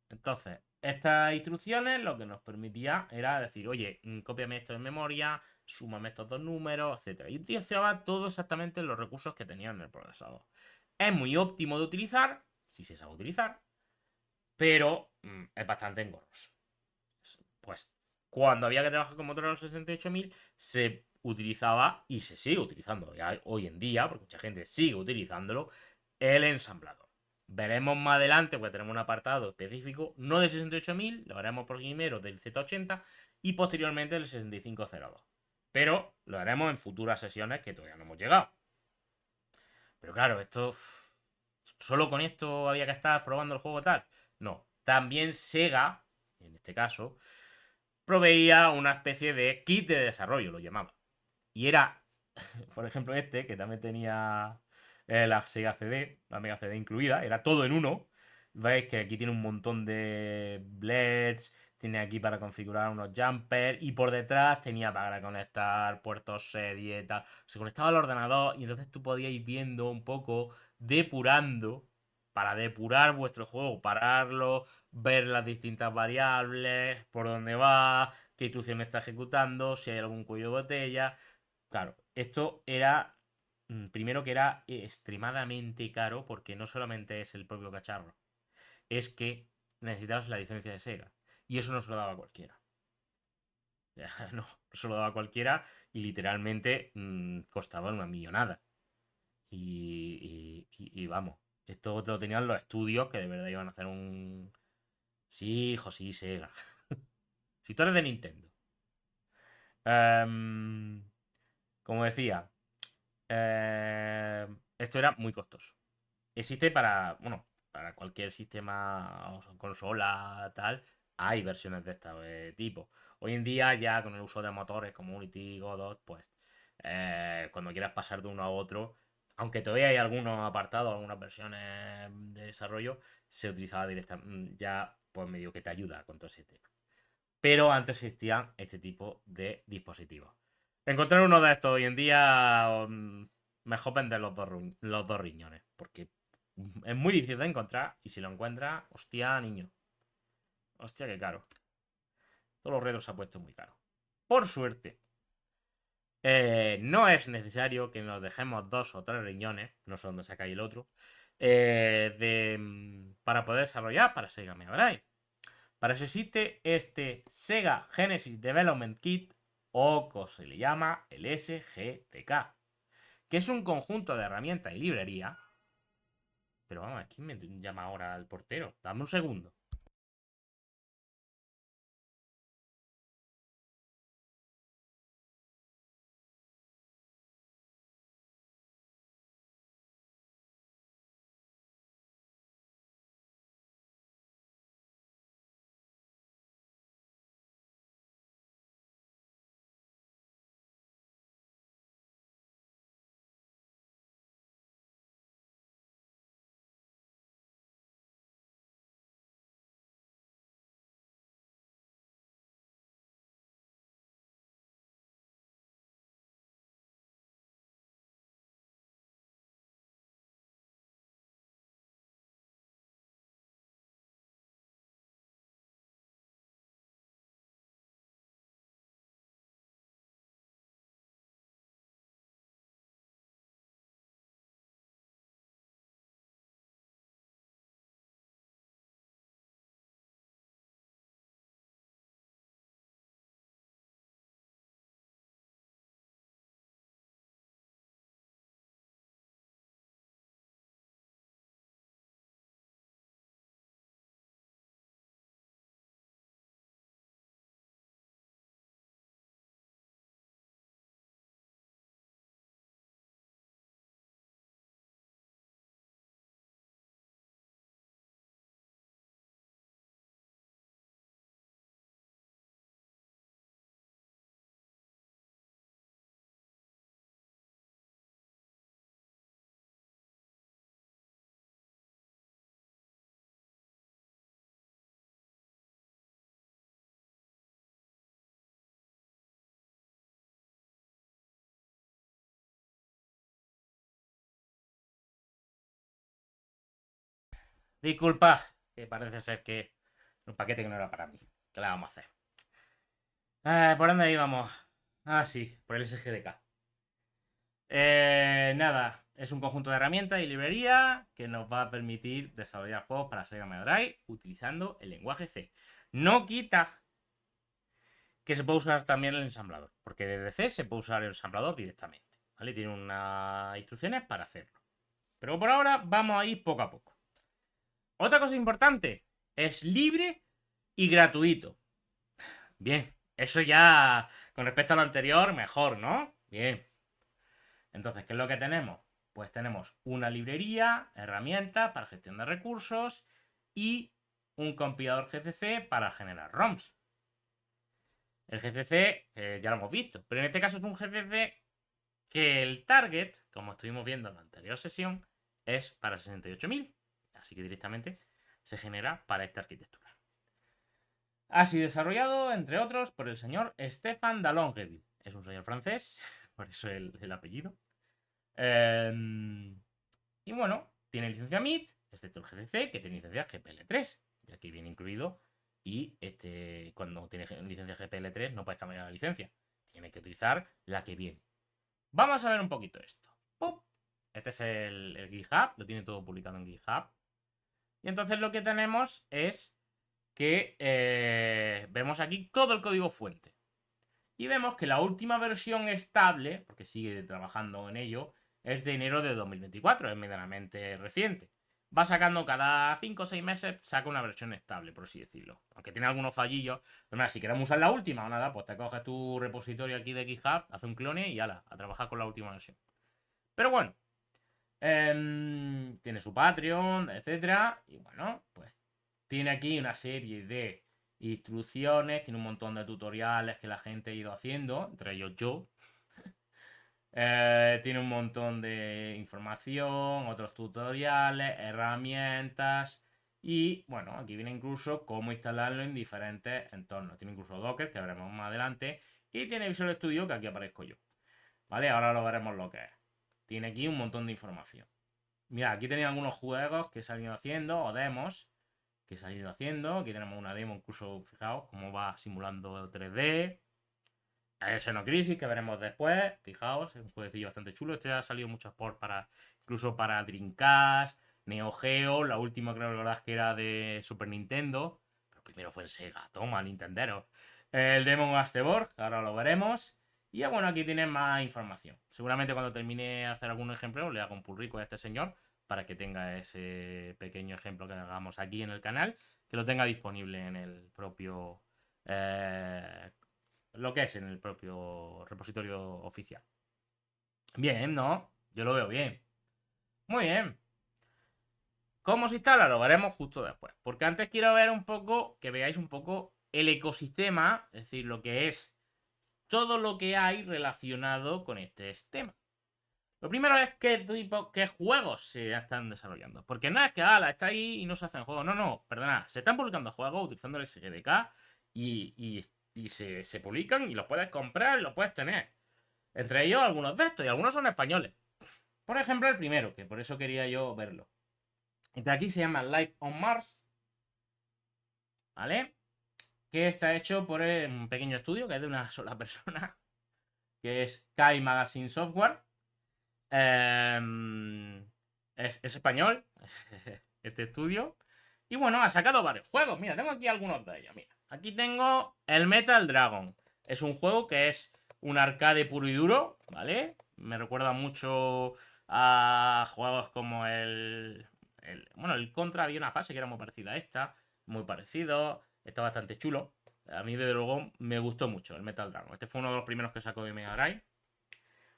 Entonces, estas instrucciones lo que nos permitía era decir, oye, cópiame esto en memoria, súmame estos dos números, etc. Y utilizaba todo exactamente los recursos que tenía en el procesador. Es muy óptimo de utilizar, si se sabe utilizar, pero es bastante engorroso. Pues cuando había que trabajar con Motorola 68000 se utilizaba y se sigue utilizando hoy en día, porque mucha gente sigue utilizándolo, el ensamblador. Veremos más adelante, porque tenemos un apartado específico, no de 68000, lo haremos primero del Z80 y posteriormente del 6502. Pero lo haremos en futuras sesiones que todavía no hemos llegado. Pero claro, esto... ¿Solo con esto había que estar probando el juego tal? No. También Sega, en este caso, proveía una especie de kit de desarrollo, lo llamaba. Y era, por ejemplo, este, que también tenía la Sega CD, la Mega CD incluida, era todo en uno. Veis que aquí tiene un montón de LEDs, tiene aquí para configurar unos jumpers y por detrás tenía para conectar puertos serie y tal. Se conectaba al ordenador y entonces tú podías ir viendo un poco, depurando, para depurar vuestro juego, pararlo, ver las distintas variables, por dónde va, qué instrucción está ejecutando, si hay algún cuello de botella. Claro, esto era, primero que era extremadamente caro porque no solamente es el propio cacharro, es que necesitabas la licencia de Sega. Y eso no se lo daba cualquiera. No, no se lo daba cualquiera y literalmente costaba una millonada. Y vamos, esto lo tenían los estudios que de verdad iban a hacer un... Sí, hijo, sí, Sega. Si tú eres de Nintendo. Em, como decía, esto era muy costoso. Existe para, bueno, para cualquier sistema o consola tal, hay versiones de este tipo. Hoy en día ya con el uso de motores como Unity, Godot, pues cuando quieras pasar de uno a otro, aunque todavía hay algunos apartados, algunas versiones de desarrollo, se utilizaba directamente ya pues medio que te ayuda con todo ese tema. Pero antes existían este tipo de dispositivos. Encontrar uno de estos hoy en día, mejor vender los dos riñones, porque es muy difícil de encontrar y si lo encuentras, hostia, niño. Hostia, qué caro. Todos los retos se ha puesto muy caro. Por suerte, no es necesario que nos dejemos dos o tres riñones, no sé dónde sacáis el otro, para poder desarrollar para Sega Mega Drive. Para eso existe este Sega Genesis Development Kit, o como se le llama el SGTK, que es un conjunto de herramientas y librería. Pero vamos, ¿quién me llama ahora al portero? Dame un segundo. Disculpa, que parece ser que un paquete que no era para mí. ¿Qué le vamos a hacer? ¿Por dónde íbamos? Ah, sí, por el SGDK. Nada, es un conjunto de herramientas y librerías que nos va a permitir desarrollar juegos para Sega Mega Drive utilizando el lenguaje C. No quita que se puede usar también el ensamblador, porque desde C se puede usar el ensamblador directamente, ¿vale? Tiene unas instrucciones para hacerlo. Pero por ahora vamos a ir poco a poco. Otra cosa importante, es libre y gratuito. Bien, eso ya con respecto a lo anterior, mejor, ¿no? Bien. Entonces, ¿qué es lo que tenemos? Pues tenemos una librería, herramientas para gestión de recursos y un compilador GCC para generar ROMs. El GCC ya lo hemos visto, pero en este caso es un GCC que el target, como estuvimos viendo en la anterior sesión, es para 68.000. Así que directamente se genera para esta arquitectura. Ha sido desarrollado, entre otros, por el señor Stéphane Dallongueville. Es un señor francés, por eso el apellido. Y bueno, tiene licencia MIT, excepto el GCC, que tiene licencia GPL3. Y aquí viene incluido. Y cuando tiene licencia GPL3 no puedes cambiar la licencia. Tiene que utilizar la que viene. Vamos a ver un poquito esto. ¡Pum! Este es el GitHub, lo tiene todo publicado en GitHub. Y entonces lo que tenemos es que vemos aquí todo el código fuente. Y vemos que la última versión estable, porque sigue trabajando en ello, es de enero de 2024, es medianamente reciente. Va sacando cada 5 o 6 meses, saca una versión estable, por así decirlo. Aunque tiene algunos fallillos. Pero mira, si queremos usar la última o nada, pues te coges tu repositorio aquí de GitHub, hace un clone y ala, a trabajar con la última versión. Pero bueno, tiene su Patreon, etcétera. Y bueno, pues tiene aquí una serie de instrucciones, tiene un montón de tutoriales que la gente ha ido haciendo, entre ellos yo. Tiene un montón de información, otros tutoriales, herramientas y bueno, aquí viene incluso cómo instalarlo en diferentes entornos. Tiene incluso Docker, que veremos más adelante, y tiene Visual Studio, que aquí aparezco yo. ¿Vale? Ahora lo veremos lo que es. Tiene aquí un montón de información. Mira, aquí tenía algunos juegos que se han ido haciendo, o demos, que se han ido haciendo. Aquí tenemos una demo, incluso, fijaos, cómo va simulando el 3D. El Xenocrisis, que veremos después. Fijaos, es un jueguecillo bastante chulo. Este ha salido muchos ports para, incluso para Dreamcast, Neo Geo. La última creo que verdad es que era de Super Nintendo. Pero primero fue el Sega. Toma, Nintendero. El Demon Masterborg, ahora lo veremos. Y bueno, aquí tienen más información. Seguramente cuando termine de hacer algún ejemplo, le hago un pull rico a este señor para que tenga ese pequeño ejemplo que hagamos aquí en el canal, que lo tenga disponible en el propio lo que es en el propio repositorio oficial. Bien, ¿no? Yo lo veo bien. Muy bien. ¿Cómo se instala? Lo veremos justo después. Porque antes quiero ver un poco, que veáis un poco el ecosistema, es decir, lo que es todo lo que hay relacionado con este sistema. Lo primero es qué juegos se están desarrollando. Porque no es que está ahí y no se hacen juegos. No, no, perdona. Se están publicando juegos utilizando el SGDK y se publican y los puedes comprar y los puedes tener. Entre ellos algunos de estos y algunos son españoles. Por ejemplo, el primero, que por eso quería yo verlo. De aquí se llama Life on Mars. ¿Vale? Que está hecho por un pequeño estudio que es de una sola persona. Que es Kai Magazine Software. Es español, este estudio. Y bueno, ha sacado varios juegos. Mira, tengo aquí algunos de ellos. Mira, aquí tengo el Metal Dragon. Es un juego que es un arcade puro y duro, ¿vale? Me recuerda mucho a juegos como bueno, el Contra había una fase que era muy parecida a esta. Muy parecido. Está bastante chulo. A mí, desde luego, me gustó mucho el Metal Dragon. Este fue uno de los primeros que sacó de Mega Drive.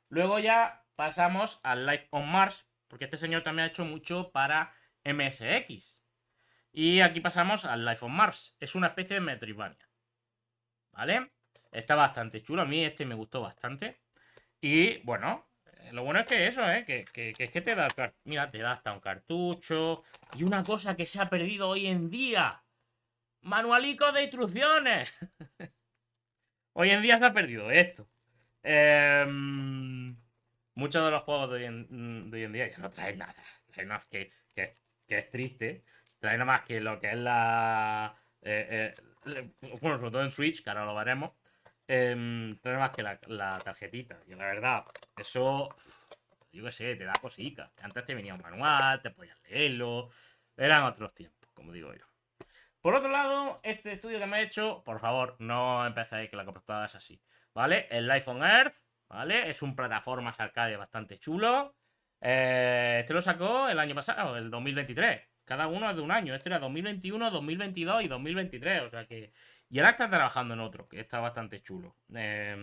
Luego ya pasamos al Life on Mars, porque este señor también ha hecho mucho para MSX. Y aquí pasamos al Life on Mars. Es una especie de Metroidvania. ¿Vale? Está bastante chulo. A mí este me gustó bastante. Y bueno, lo bueno es que eso, que es que te da... Mira, te da hasta un cartucho. Y una cosa que se ha perdido hoy en día. Manualico de instrucciones. Hoy en día se ha perdido esto. Muchos de los juegos de hoy en día ya no traen nada. Que es triste. trae nada más que lo que es la... bueno, sobre todo en Switch, que ahora lo veremos. Trae nada más que la tarjetita. Y la verdad, eso... Yo qué sé, te da cositas. Antes te venía un manual, te podías leerlo. Eran otros tiempos, como digo yo. Por otro lado, este estudio que me he hecho, por favor, no empecéis que la portada es así, ¿vale? El Life on Earth, ¿vale? Es un plataformas arcade bastante chulo. Este lo sacó el año pasado, el 2023. Cada uno es de un año. Este era 2021, 2022 y 2023. O sea que... Y ahora está trabajando en otro, que está bastante chulo. Es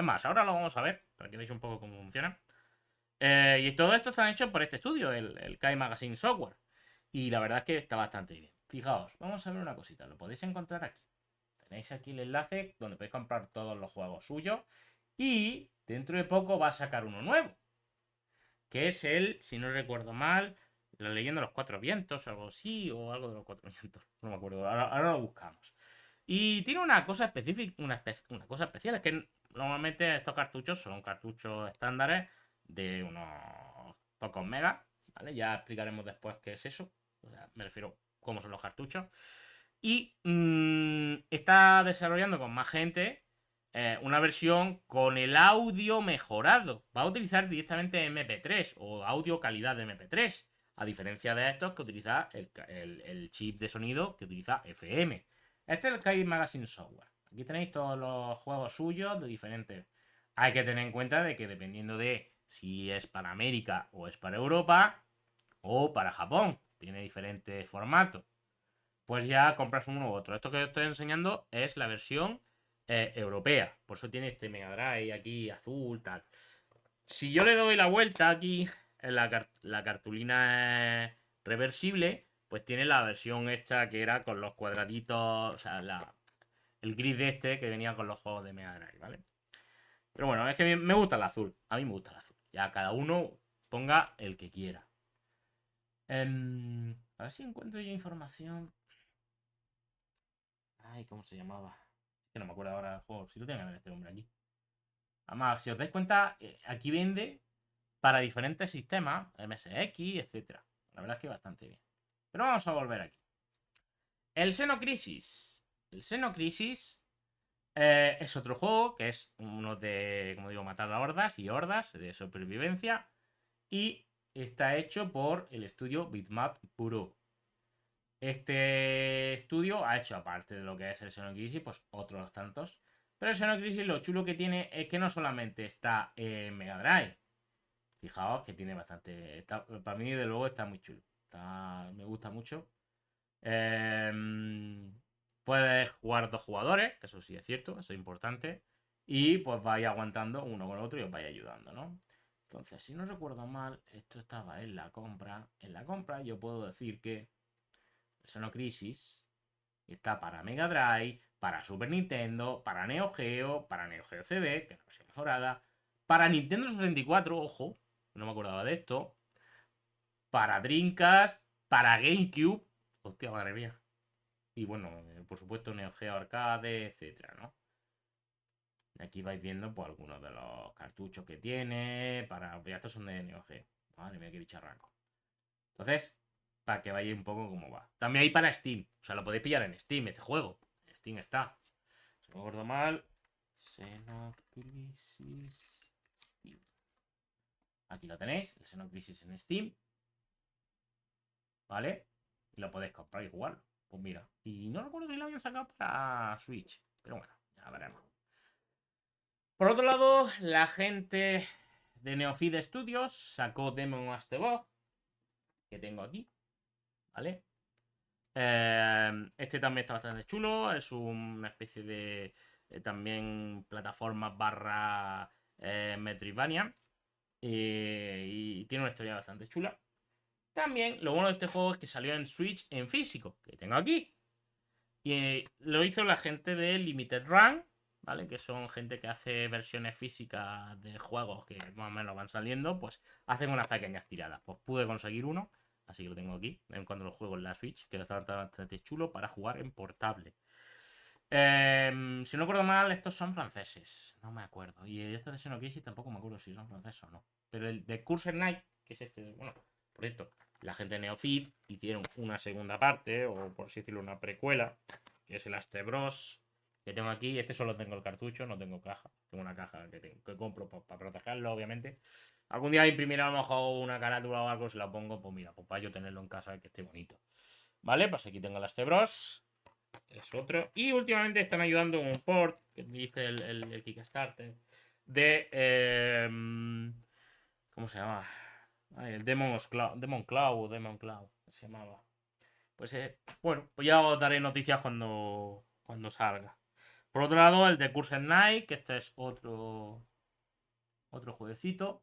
más, ahora lo vamos a ver, para que veáis un poco cómo funciona. Y todo esto está hecho por este estudio, el Kai Magazine Software. Y la verdad es que está bastante bien. Fijaos, vamos a ver una cosita. Lo podéis encontrar aquí. Tenéis aquí el enlace donde podéis comprar todos los juegos suyos. Y dentro de poco va a sacar uno nuevo. Que es el, si no recuerdo mal, la leyenda de los cuatro vientos, o algo así, o algo de los cuatro vientos. No me acuerdo, ahora lo buscamos. Y tiene una cosa específica, una cosa especial, es que normalmente estos cartuchos son cartuchos estándares de unos pocos megas, ¿vale? Ya explicaremos después qué es eso. O sea, me refiero a cómo son los cartuchos. Y está desarrollando con más gente una versión con el audio mejorado. Va a utilizar directamente MP3 o audio calidad de MP3. A diferencia de estos que utiliza el chip de sonido que utiliza FM. Este es el Kai Magazine Software. Aquí tenéis todos los juegos suyos de diferentes. Hay que tener en cuenta de que dependiendo de si es para América o es para Europa o para Japón, tiene diferentes formatos. Pues ya compras uno u otro. Esto que os estoy enseñando es la versión europea. Por eso tiene este Mega Drive aquí azul, tal. Si yo le doy la vuelta aquí, en la cartulina reversible, pues tiene la versión esta que era con los cuadraditos, o sea, el grid este que venía con los juegos de Mega Drive, ¿vale? Pero bueno, es que me gusta el azul. A mí me gusta el azul. Ya cada uno ponga el que quiera. A ver si encuentro yo información. Ay, ¿cómo se llamaba? Que no me acuerdo ahora del juego. Si lo tiene que ver este hombre aquí. Además, si os dais cuenta, aquí vende para diferentes sistemas, MSX, etc. La verdad es que bastante bien. Pero vamos a volver aquí. El Xenocrisis. El Xenocrisis es otro juego que es uno de, como digo, matar a hordas y hordas de supervivencia. Y está hecho por el estudio Bitmap Bureau. Este estudio ha hecho, aparte de lo que es el Xenocrisis, pues otros tantos. Pero el Xenocrisis lo chulo que tiene es que no solamente está en Mega Drive. Fijaos que tiene bastante... para mí, de luego, está muy chulo. Me gusta mucho. Puedes jugar dos jugadores, que eso sí es cierto, eso es importante. Y pues vais aguantando uno con el otro y os vais ayudando, ¿no? Entonces, si no recuerdo mal, esto estaba en la compra. En la compra yo puedo decir que Xenocrisis está para Mega Drive, para Super Nintendo, para Neo Geo CD, que es la versión mejorada, para Nintendo 64, ojo, no me acordaba de esto, para Dreamcast, para GameCube, hostia, madre mía. Y bueno, por supuesto Neo Geo Arcade, etcétera, ¿no? Aquí vais viendo pues algunos de los cartuchos que tiene, estos son de Neo Geo. Madre mía, qué bicharraco. Entonces, para que vayáis un poco cómo va. También hay para Steam. O sea, lo podéis pillar en Steam, este juego. En Steam está. Si no me acuerdo mal. Xenocrisis Steam. Aquí lo tenéis. El Xenocrisis en Steam. ¿Vale? Y lo podéis comprar y jugarlo. Pues mira. Y no recuerdo si lo habían sacado para Switch. Pero bueno, ya veremos. Por otro lado, la gente de Neofeed Studios sacó Demon Master Bog. Que tengo aquí. ¿Vale? Este también está bastante chulo. Es una especie de también plataforma barra Metroidvania. Y tiene una historia bastante chula. También lo bueno de este juego es que salió en Switch en físico, que tengo aquí. Y lo hizo la gente de Limited Run, ¿vale? Que son gente que hace versiones físicas de juegos que más o menos van saliendo. Pues hacen unas pequeñas tiradas. Pues pude conseguir uno. Así que lo tengo aquí. En cuanto lo juego en la Switch, que está bastante chulo para jugar en portable. Si no recuerdo mal, estos son franceses. No me acuerdo. Y estos de Xenocrisis tampoco me acuerdo si son franceses o no. Pero el de Cursor Night, que es este, bueno, por cierto, La gente de Neofit hicieron una segunda parte, o por así decirlo, una precuela, que es el Aster Bros, que tengo aquí. Este solo tengo el cartucho, no tengo caja. Tengo una caja que compro para protegerlo, obviamente. Algún día imprimir a lo mejor una carátula o algo, se la pongo, pues mira, pues para yo tenerlo en casa, que esté bonito. ¿Vale? Pues aquí tengo el Aster Bros. Es otro. Y últimamente están ayudando en un port, que dice el Kickstarter, de... ¿cómo se llama? Ay, el Demon Cloud se llamaba. Pues bueno, pues ya os daré noticias cuando salga. Por otro lado, el de Curse Night, que este es otro jueguecito,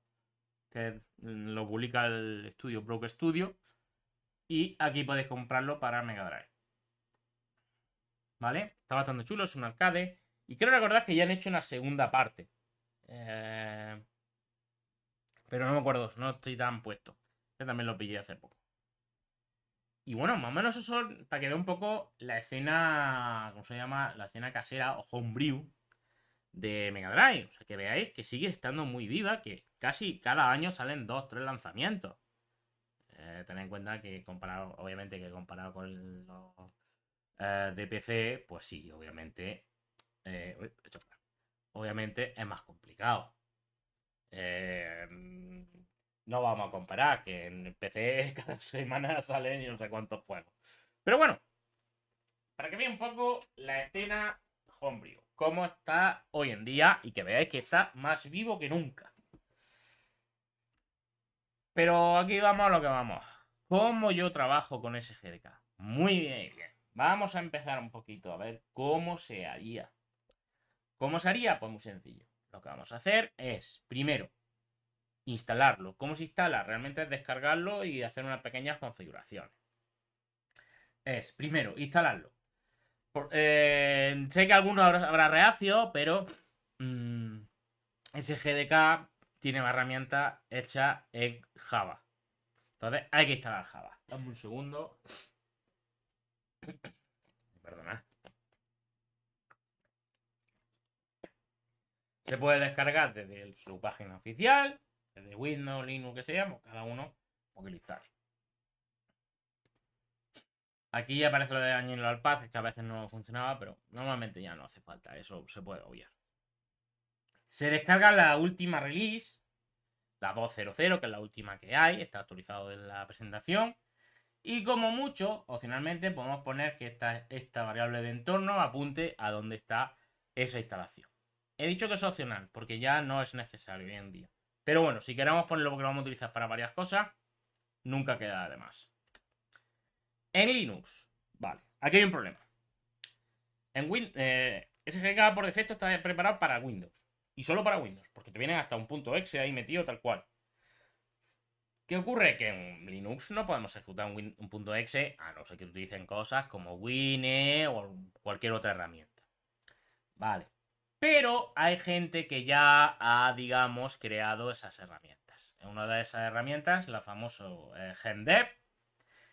que lo publica el estudio Broke Studio. Y aquí podéis comprarlo para Mega Drive. ¿Vale? Está bastante chulo, es un arcade. Y quiero recordar que ya han hecho una segunda parte. Pero no me acuerdo, no estoy tan puesto. Este también lo pillé hace poco. Y bueno, más o menos eso para que vea un poco la escena, ¿cómo se llama? La escena casera o homebrew de Mega Drive. O sea, que veáis que sigue estando muy viva, que casi cada año salen 2-3 lanzamientos. Tened en cuenta que comparado, obviamente que comparado con los de PC, pues sí, obviamente, obviamente es más complicado. No vamos a comparar, que en PC cada semana salen y no sé cuántos juegos. Pero bueno, para que veáis un poco la escena homebrew, cómo está hoy en día y que veáis que está más vivo que nunca. Pero aquí vamos a lo que vamos. ¿Cómo yo trabajo con SGDK? Muy bien, bien. Vamos a empezar un poquito a ver cómo se haría. ¿Cómo se haría? Pues muy sencillo. Lo que vamos a hacer es, primero, instalarlo. ¿Cómo se instala? Realmente es descargarlo y hacer unas pequeñas configuraciones. Es, primero, instalarlo. Sé que alguno habrá reacio, pero SGDK tiene una herramienta hecha en Java. Entonces hay que instalar Java. Dame un segundo. Perdona. Se puede descargar desde su página oficial, desde Windows, Linux, que sea, pues cada uno porque lo instale. Aquí aparece lo de añadirlo al path, que a veces no funcionaba, pero normalmente ya no hace falta, eso se puede obviar. Se descarga la última release, la 2.0.0, que es la última que hay, está actualizado en la presentación. Y como mucho, opcionalmente podemos poner que esta variable de entorno apunte a dónde está esa instalación. He dicho que es opcional, porque ya no es necesario hoy en día. Pero bueno, si queremos ponerlo porque lo vamos a utilizar para varias cosas, nunca queda de más. En Linux, vale, aquí hay un problema. En SGK por defecto está preparado para Windows. Y solo para Windows, porque te vienen hasta un punto .exe ahí metido tal cual. ¿Qué ocurre? Que en Linux no podemos ejecutar un punto .exe a no ser que utilicen cosas como Wine o cualquier otra herramienta. Vale. Pero hay gente que ya ha, digamos, creado esas herramientas. Una de esas herramientas, la famosa GenDev,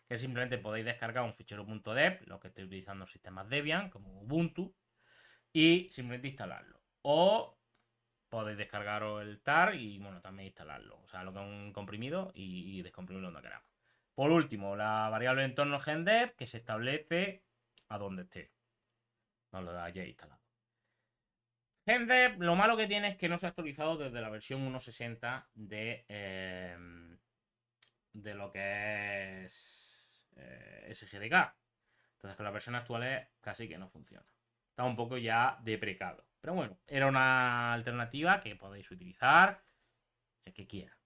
que simplemente podéis descargar un fichero .dev, lo que estoy utilizando sistemas Debian, como Ubuntu, y simplemente instalarlo. O podéis descargaros el tar y, bueno, también instalarlo. O sea, lo que es un comprimido y descomprimirlo donde queramos. Por último, la variable de entorno GenDev, que se establece a donde esté. No lo hayáis instalado. GenDev, lo malo que tiene es que no se ha actualizado desde la versión 1.60 de lo que es SGDK. Entonces con las versiones actuales casi que no funciona. Está un poco ya deprecado. Pero bueno, era una alternativa que podéis utilizar el que quiera.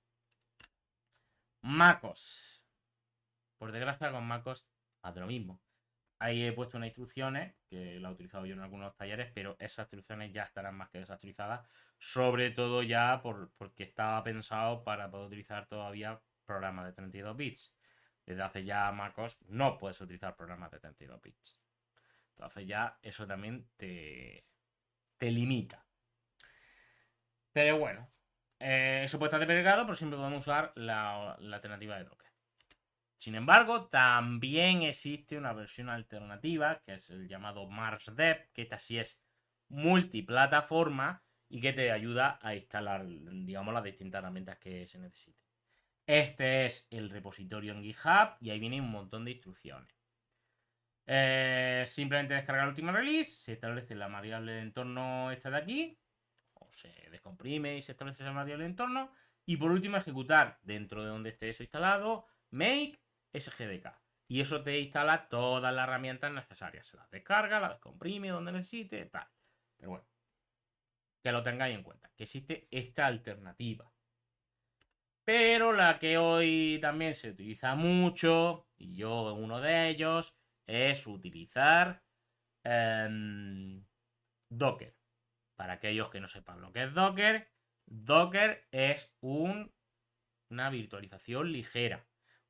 MacOS. Por desgracia con MacOS hace lo mismo. Ahí he puesto unas instrucciones, que la he utilizado yo en algunos talleres, pero esas instrucciones ya estarán más que desactualizadas. Sobre todo ya porque estaba pensado para poder utilizar todavía programas de 32 bits. Desde hace ya MacOS no puedes utilizar programas de 32 bits. Entonces ya eso también te limita. Pero bueno, eso puede estar desplegado, pero siempre podemos usar la alternativa de Docker. Sin embargo, también existe una versión alternativa, que es el llamado MarsDev, que esta sí es multiplataforma y que te ayuda a instalar, digamos, las distintas herramientas que se necesiten. Este es el repositorio en GitHub y ahí viene un montón de instrucciones. Simplemente descargar la última release, se establece la variable de entorno esta de aquí, o se descomprime y se establece esa variable de entorno. Y por último, ejecutar dentro de donde esté eso instalado, make sgdk. Y eso te instala todas las herramientas necesarias. Se las descarga, las descomprime donde necesite, tal. Pero bueno, que lo tengáis en cuenta, que existe esta alternativa. Pero la que hoy también se utiliza mucho, y yo uno de ellos, es utilizar Docker. Para aquellos que no sepan lo que es Docker, Docker es una virtualización ligera.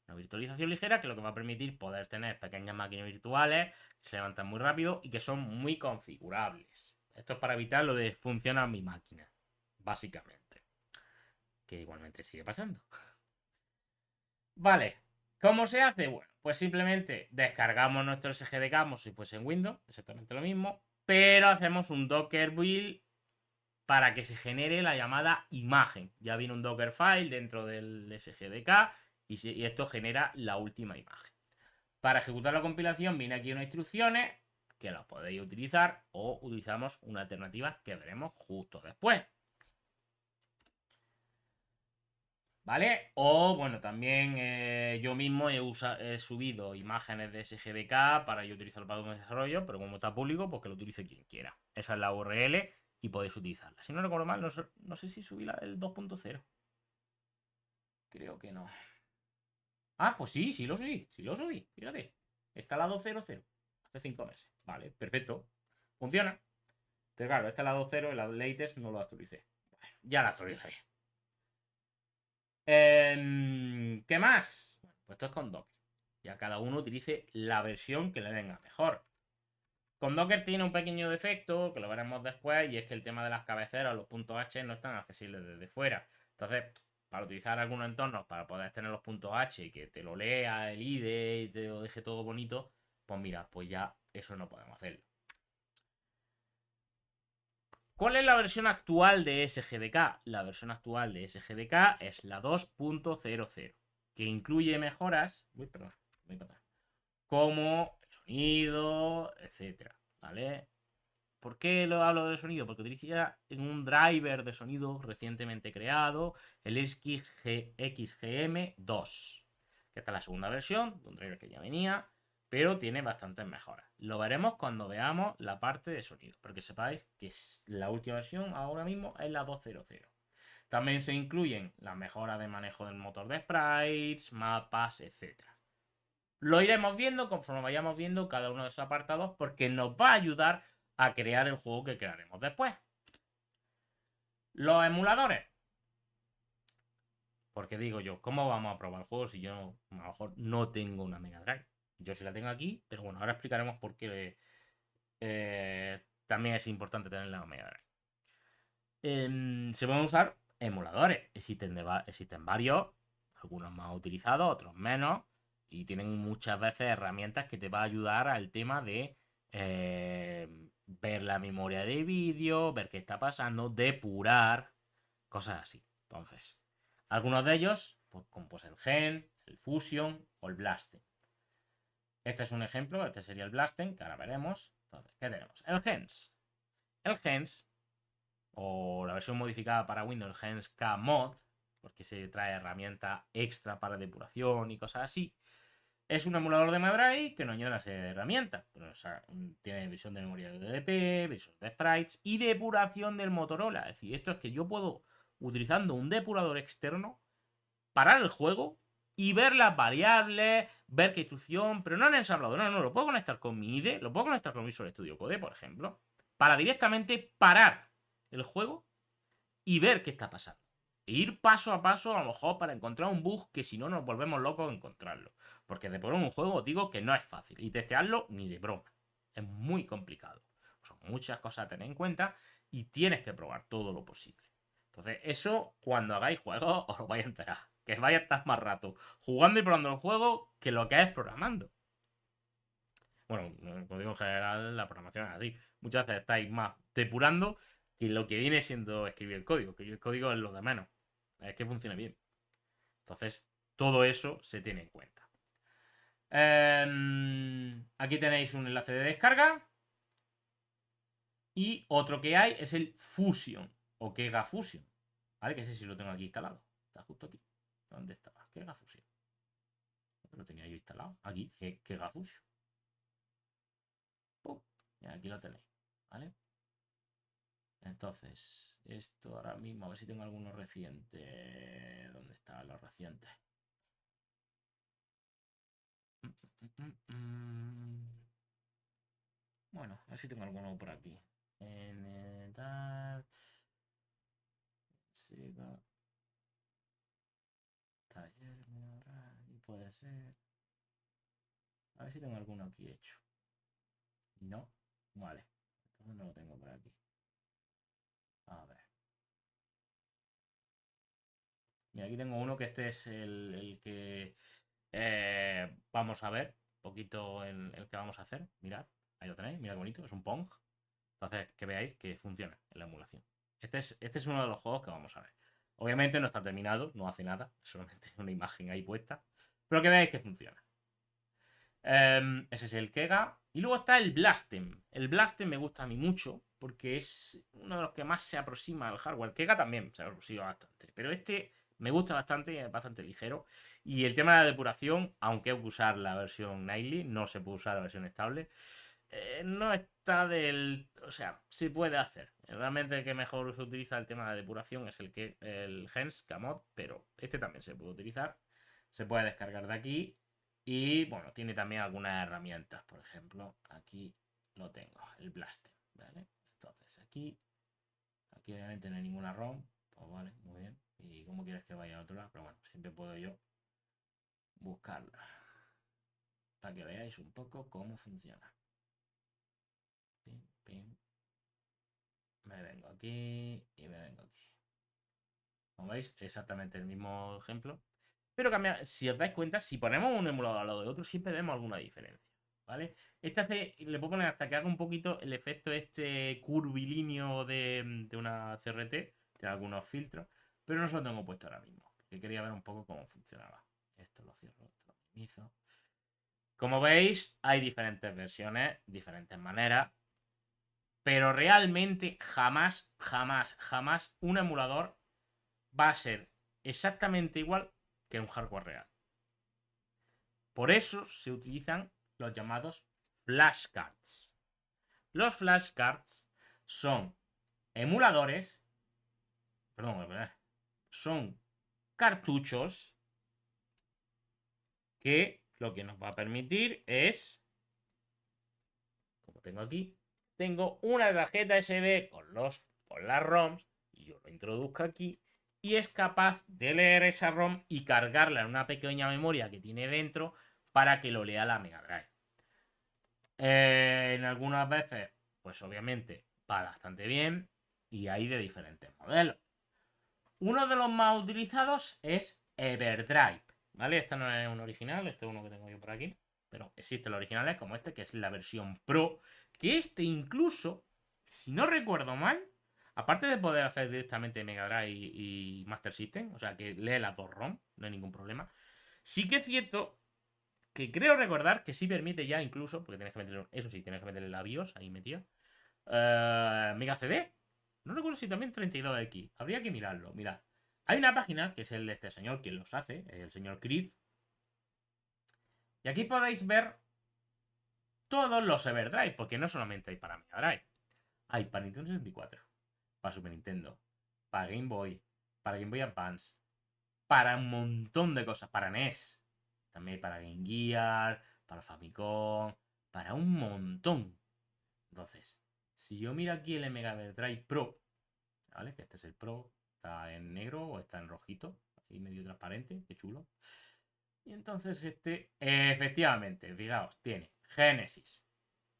Una virtualización ligera que lo que va a permitir poder tener pequeñas máquinas virtuales que se levantan muy rápido y que son muy configurables. Esto es para evitar lo de funciona mi máquina, básicamente. Que igualmente sigue pasando. Vale, ¿cómo se hace? Bueno, pues simplemente descargamos nuestro SGDK como si fuese en Windows, exactamente lo mismo, pero hacemos un Docker build para que se genere la llamada imagen. Ya viene un Dockerfile dentro del SGDK y esto genera la última imagen. Para ejecutar la compilación viene aquí unas instrucciones que las podéis utilizar o utilizamos una alternativa que veremos justo después. ¿Vale? O bueno, también yo mismo he subido imágenes de SGDK para yo utilizarlo para un desarrollo, pero como está público, pues que lo utilice quien quiera. Esa es la URL y podéis utilizarla. Si no recuerdo mal, no sé si subí la del 2.0. Creo que no. Ah, pues sí lo subí, fíjate. Está la 2.0.0, hace 5 meses. Vale, perfecto. Funciona. Pero claro, esta es la 2.0 y la latest no lo actualicé. Bueno, ya la actualicé. ¿Qué más? Bueno, pues esto es con Docker. Ya cada uno utilice la versión que le venga mejor. Con Docker tiene un pequeño defecto, que lo veremos después, y es que el tema de las cabeceras, los puntos H, no están accesibles desde fuera. Entonces, para utilizar algunos entornos, para poder tener los puntos H y que te lo lea el IDE y te lo deje todo bonito, pues mira, pues ya eso no podemos hacerlo. ¿Cuál es la versión actual de SGDK? La versión actual de SGDK es la 2.00, que incluye mejoras, como el sonido, etcétera, ¿vale? ¿Por qué lo hablo del sonido? Porque utiliza un driver de sonido recientemente creado, el XGM2, que está en la segunda versión, de un driver que ya venía, pero tiene bastantes mejoras. Lo veremos cuando veamos la parte de sonido, porque sepáis que la última versión ahora mismo es la 2.0.0. También se incluyen las mejoras de manejo del motor de sprites, mapas, etc. Lo iremos viendo conforme vayamos viendo cada uno de esos apartados porque nos va a ayudar a crear el juego que crearemos después. Los emuladores. Porque digo yo, ¿cómo vamos a probar el juego si yo a lo mejor no tengo una Mega Drive? Yo sí la tengo aquí, pero bueno, ahora explicaremos por qué también es importante tener la Mega Drive. Se pueden usar emuladores. Existen varios, algunos más utilizados, otros menos, y tienen muchas veces herramientas que te van a ayudar al tema de ver la memoria de vídeo, ver qué está pasando, depurar, cosas así. Entonces, algunos de ellos, como pues el Gen, el Fusion o el Blasten. Este es un ejemplo, este sería el Blasten, que ahora veremos. Entonces, ¿qué tenemos? El Gens. El Gens, o la versión modificada para Windows, el Gens K-Mod, porque se trae herramienta extra para depuración y cosas así. Es un emulador de Madrai que no añade una serie de herramientas. Pero, o sea, tiene visión de memoria de DDP, visión de sprites y depuración del Motorola. Es decir, esto es que yo puedo, utilizando un depurador externo, parar el juego y ver las variables, ver qué instrucción, pero no en ensamblador, no, lo puedo conectar con mi IDE, lo puedo conectar con Visual Studio Code, por ejemplo, para directamente parar el juego y ver qué está pasando. E ir paso a paso, a lo mejor, para encontrar un bug que si no nos volvemos locos encontrarlo. Porque de poner un juego, digo que no es fácil. Y testearlo ni de broma. Es muy complicado. Son muchas cosas a tener en cuenta y tienes que probar todo lo posible. Entonces, eso, cuando hagáis juegos, os lo vais a enterar. Que vais a estar más rato jugando y probando el juego que lo que es programando. Bueno, como digo en general, la programación es así. Muchas veces estáis más depurando que lo que viene siendo escribir el código. Escribir el código es lo de menos. Es que funcione bien. Entonces, todo eso se tiene en cuenta. Aquí tenéis un enlace de descarga. Y otro que hay es el Fusion o Kega Fusion. ¿Vale? Que ese sí lo tengo aquí instalado. Está justo aquí. ¿Dónde estaba? Kega Fusion. Lo tenía yo instalado. Aquí, Kega Fusion. ¡Pum! Y aquí lo tenéis. ¿Vale? Entonces, esto ahora mismo, a ver si tengo alguno reciente. ¿Dónde estaban los recientes? Bueno, a ver si tengo alguno por aquí. En tal. Sega. Taller, y puede ser. A ver si tengo alguno aquí hecho. No, vale. Entonces no lo tengo por aquí. A ver. Mira, aquí tengo uno que este es el que vamos a ver. Un poquito el que vamos a hacer. Mirad, ahí lo tenéis. Mirad qué bonito. Es un Pong. Entonces, que veáis que funciona en la emulación. Este es uno de los juegos que vamos a ver. Obviamente no está terminado, no hace nada. Solamente una imagen ahí puesta. Pero que veáis que funciona. Ese es el Kega. Y luego está el Blastem. El Blastem me gusta a mí mucho porque es uno de los que más se aproxima al hardware. Kega también se aproxima bastante. Pero este me gusta bastante, es bastante ligero. Y el tema de la depuración, aunque hay que usar la versión Nightly, no se puede usar la versión estable. No está del... O sea, sí puede hacer. Realmente el que mejor se utiliza el tema de la depuración es el Gens Kamod, pero este también se puede utilizar. Se puede descargar de aquí. Y bueno, tiene también algunas herramientas. Por ejemplo, aquí lo tengo, el Blaster. ¿Vale? Entonces aquí obviamente no hay ninguna ROM. Pues vale, muy bien. ¿Y cómo quieres que vaya a otro lado? Pero bueno, siempre puedo yo buscarla. Para que veáis un poco cómo funciona. Pim, pim. Me vengo aquí y me vengo aquí. Como veis, exactamente el mismo ejemplo. Pero cambia, si os dais cuenta, si ponemos un emulador al lado de otro, siempre vemos alguna diferencia. ¿Vale? Este hace, le puedo poner hasta que haga un poquito el efecto este curvilíneo de una CRT. Tiene algunos filtros. Pero no se lo tengo puesto ahora mismo. Porque quería ver un poco cómo funcionaba. Esto lo cierro, esto lo minimizo. Como veis, hay diferentes versiones, diferentes maneras. Pero realmente jamás, jamás, jamás un emulador va a ser exactamente igual que un hardware real. Por eso se utilizan los llamados flashcards. Los flashcards son emuladores, perdón, son cartuchos que lo que nos va a permitir es, como tengo aquí, tengo una tarjeta SD con las ROMs y yo lo introduzco aquí y es capaz de leer esa ROM y cargarla en una pequeña memoria que tiene dentro para que lo lea la Mega Drive. En algunas veces, pues obviamente va bastante bien y hay de diferentes modelos. Uno de los más utilizados es Everdrive, ¿vale? Este no es un original, este es uno que tengo yo por aquí, pero existen los originales como este, que es la versión Pro, que este incluso, si no recuerdo mal, aparte de poder hacer directamente Mega Drive y Master System, o sea que lee las dos ROM, no hay ningún problema, sí que es cierto que creo recordar que sí permite ya incluso, porque tienes que meterle, eso sí, tienes que meterle la BIOS ahí metida, Mega CD. No recuerdo si también 32X. Habría que mirarlo. Mirad. Hay una página que es el de este señor, quien los hace, el señor Chris. Y aquí podéis ver todos los Everdrive, porque no solamente hay para Mega Drive. Hay para Nintendo 64, para Super Nintendo, para Game Boy, para Game Boy Advance, para un montón de cosas, para NES, también para Game Gear, para Famicom, para un montón. Entonces, si yo miro aquí el Mega Drive Pro, ¿vale? Que este es el Pro, está en negro o está en rojito, ahí medio transparente, qué chulo. Y entonces efectivamente, fijaos, tiene Genesis,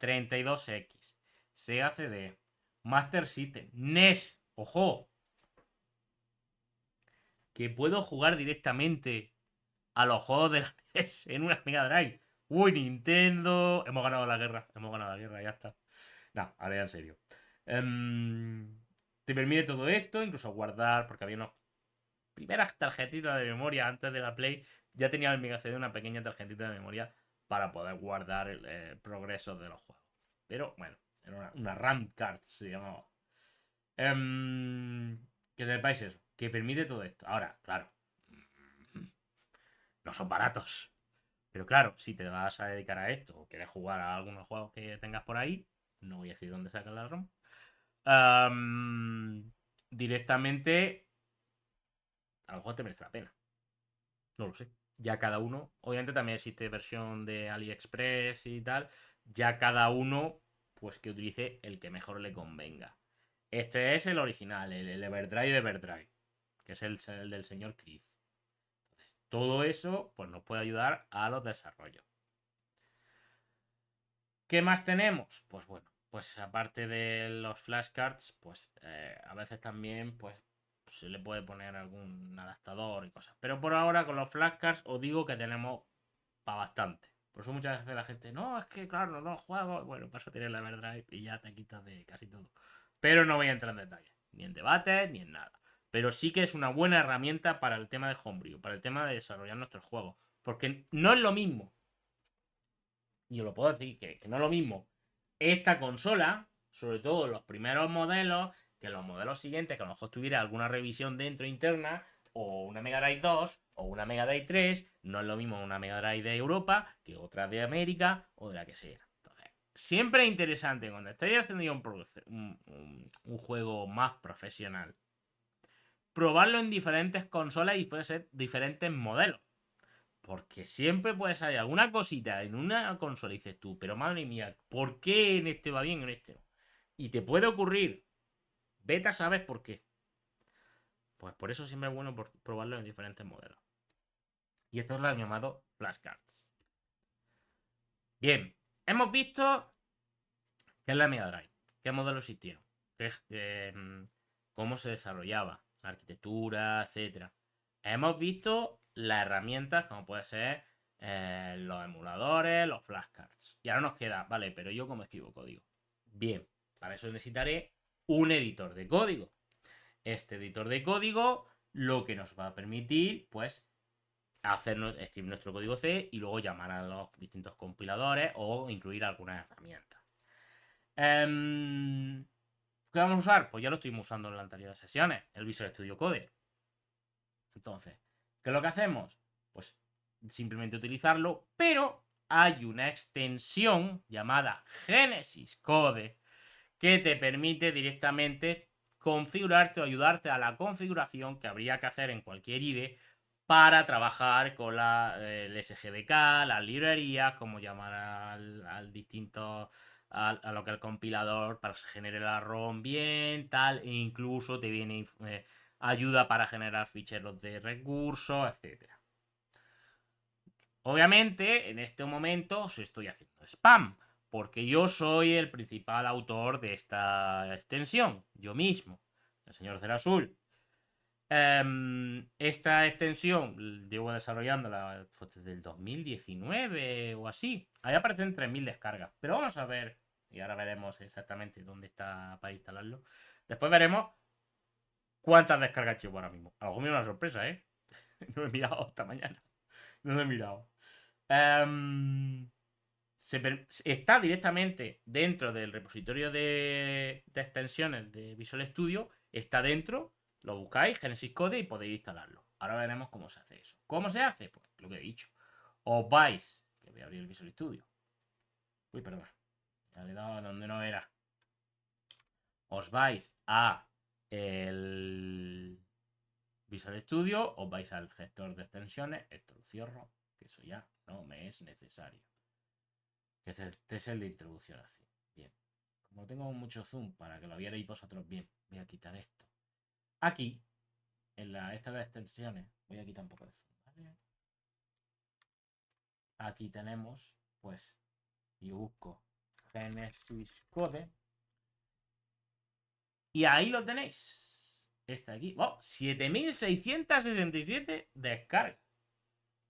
32X, Sega CD, Master System, NES, ojo, que puedo jugar directamente a los juegos de la NES en una Mega Drive. Uy, Nintendo, hemos ganado la guerra, ya está. No, ahora ya en serio. Te permite todo esto, incluso guardar, porque había unos primeras tarjetitas de memoria antes de la Play, ya tenía el Mega CD una pequeña tarjetita de memoria para poder guardar el progreso de los juegos. Pero bueno, era una RAM card, se llamaba. Que sepáis eso, que permite todo esto. Ahora, claro, no son baratos. Pero claro, si te vas a dedicar a esto o quieres jugar a algunos juegos que tengas por ahí, no voy a decir dónde sacan la ROM, directamente a lo mejor te merece la pena. No lo sé. Ya cada uno, obviamente también existe versión de AliExpress y tal, ya cada uno pues que utilice el que mejor le convenga. Este es el original, el Everdrive de Everdrive, que es el del señor Chris. Entonces, todo eso pues nos puede ayudar a los desarrollos. ¿Qué más tenemos? Pues bueno, pues aparte de los flashcards, pues a veces también pues se le puede poner algún adaptador y cosas. Pero por ahora con los flashcards os digo que tenemos para bastante. Por eso muchas veces la gente, no, es que claro, no juego. Bueno, paso a tener la Everdrive y ya te quitas de casi todo. Pero no voy a entrar en detalle, ni en debate, ni en nada. Pero sí que es una buena herramienta para el tema de homebrew, para el tema de desarrollar nuestros juegos. Porque no es lo mismo, y os lo puedo decir, que no es lo mismo esta consola, sobre todo los primeros modelos, que los modelos siguientes, que a lo mejor tuviera alguna revisión dentro interna, o una Mega Drive 2, o una Mega Drive 3, no es lo mismo una Mega Drive de Europa que otra de América, o de la que sea. Entonces, siempre es interesante cuando estáis haciendo un juego más profesional, probarlo en diferentes consolas y puede ser diferentes modelos. Porque siempre puede salir alguna cosita en una consola y dices tú, pero madre mía, ¿por qué en este va bien y en este no? Y te puede ocurrir, beta sabes por qué. Pues por eso siempre es bueno probarlo en diferentes modelos. Y esto es lo llamado flashcards. Bien, hemos visto qué es la Mega Drive, qué modelos existieron, cómo se desarrollaba, la arquitectura, etc. Hemos visto las herramientas como puede ser los emuladores, los flashcards. Y ahora nos queda, vale, pero yo cómo escribo código. Bien, para eso necesitaré un editor de código. Este editor de código lo que nos va a permitir, pues, escribir nuestro código C y luego llamar a los distintos compiladores o incluir algunas herramientas. ¿Qué vamos a usar? Pues ya lo estuvimos usando en las anteriores sesiones, el Visual Studio Code. Entonces, ¿qué es lo que hacemos? Pues simplemente utilizarlo, pero hay una extensión llamada Genesis Code que te permite directamente configurarte o ayudarte a la configuración que habría que hacer en cualquier IDE para trabajar con el SGDK, las librerías, como llamar al distinto a lo que el compilador para que se genere la ROM bien, tal, e incluso te viene ayuda para generar ficheros de recursos, etcétera. Obviamente, en este momento os estoy haciendo spam, porque yo soy el principal autor de esta extensión, yo mismo, el señor Cerazul. Esta extensión llevo desarrollándola pues, desde el 2019 o así. Ahí aparecen 3000 descargas, pero vamos a ver, y ahora veremos exactamente dónde está para instalarlo. Después veremos cuántas descargas llevo ahora mismo. A lo mejor me da una sorpresa, ¿eh? No he mirado esta mañana. No lo he mirado. Está directamente dentro del repositorio de extensiones de Visual Studio. Está dentro, lo buscáis, Genesis Code, y podéis instalarlo. Ahora veremos cómo se hace eso. ¿Cómo se hace? Pues lo que he dicho. Os vais, que voy a abrir el Visual Studio. Uy, perdón. Ya le he dado a donde no era. Os vais a el Visual Studio, os vais al gestor de extensiones. Esto lo cierro, que eso ya no me es necesario. Este es el de introducción así. Bien. Como tengo mucho zoom para que lo vierais vosotros bien, voy a quitar esto. Aquí, en esta de extensiones, voy a quitar un poco de zoom, ¿vale? Aquí tenemos, pues, yo busco Genesis Code. Y ahí lo tenéis. Este aquí. ¡Oh! 7667 descargas.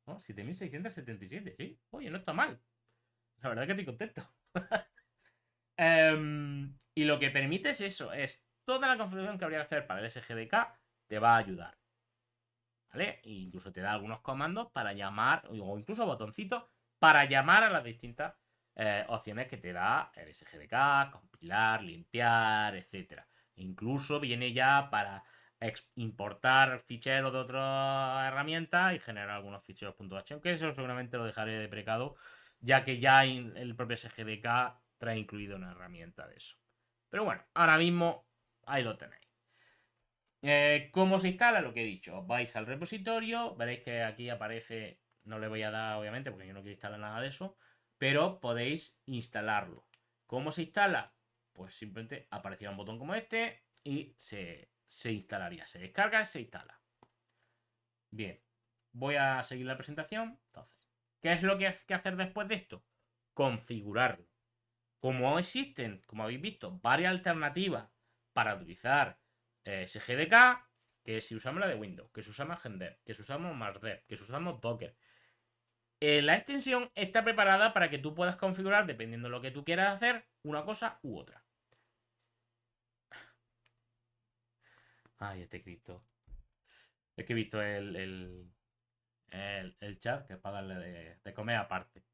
¿Oh? 7677, ¿sí? Oye, no está mal. La verdad que estoy contento. Y lo que permite es eso, es toda la configuración que habría que hacer para el SGDK te va a ayudar. ¿vale? E incluso te da algunos comandos para llamar, o incluso botoncitos para llamar a las distintas opciones que te da el SGDK, compilar, limpiar, etcétera. Incluso viene ya para importar ficheros de otras herramientas y generar algunos ficheros .h, aunque eso seguramente lo dejaré de precado, ya que ya el propio SGDK trae incluido una herramienta de eso. Pero bueno, ahora mismo ahí lo tenéis. ¿Cómo se instala? Lo que he dicho, vais al repositorio, veréis que aquí aparece, no le voy a dar obviamente porque yo no quiero instalar nada de eso, pero podéis instalarlo. ¿Cómo se instala? Pues simplemente aparecerá un botón como este y se instalaría, se descarga y se instala. Bien, voy a seguir la presentación. Entonces, ¿qué es lo que hay que hacer después de esto? Configurarlo. Como existen, como habéis visto, varias alternativas para utilizar SGDK, que si usamos la de Windows, que si usamos GenDev, que si usamos MarsDev, que si usamos Docker, la extensión está preparada para que tú puedas configurar, dependiendo de lo que tú quieras hacer, una cosa u otra. Ay, este Cristo. Es que he visto el chat, que es para darle de comer aparte.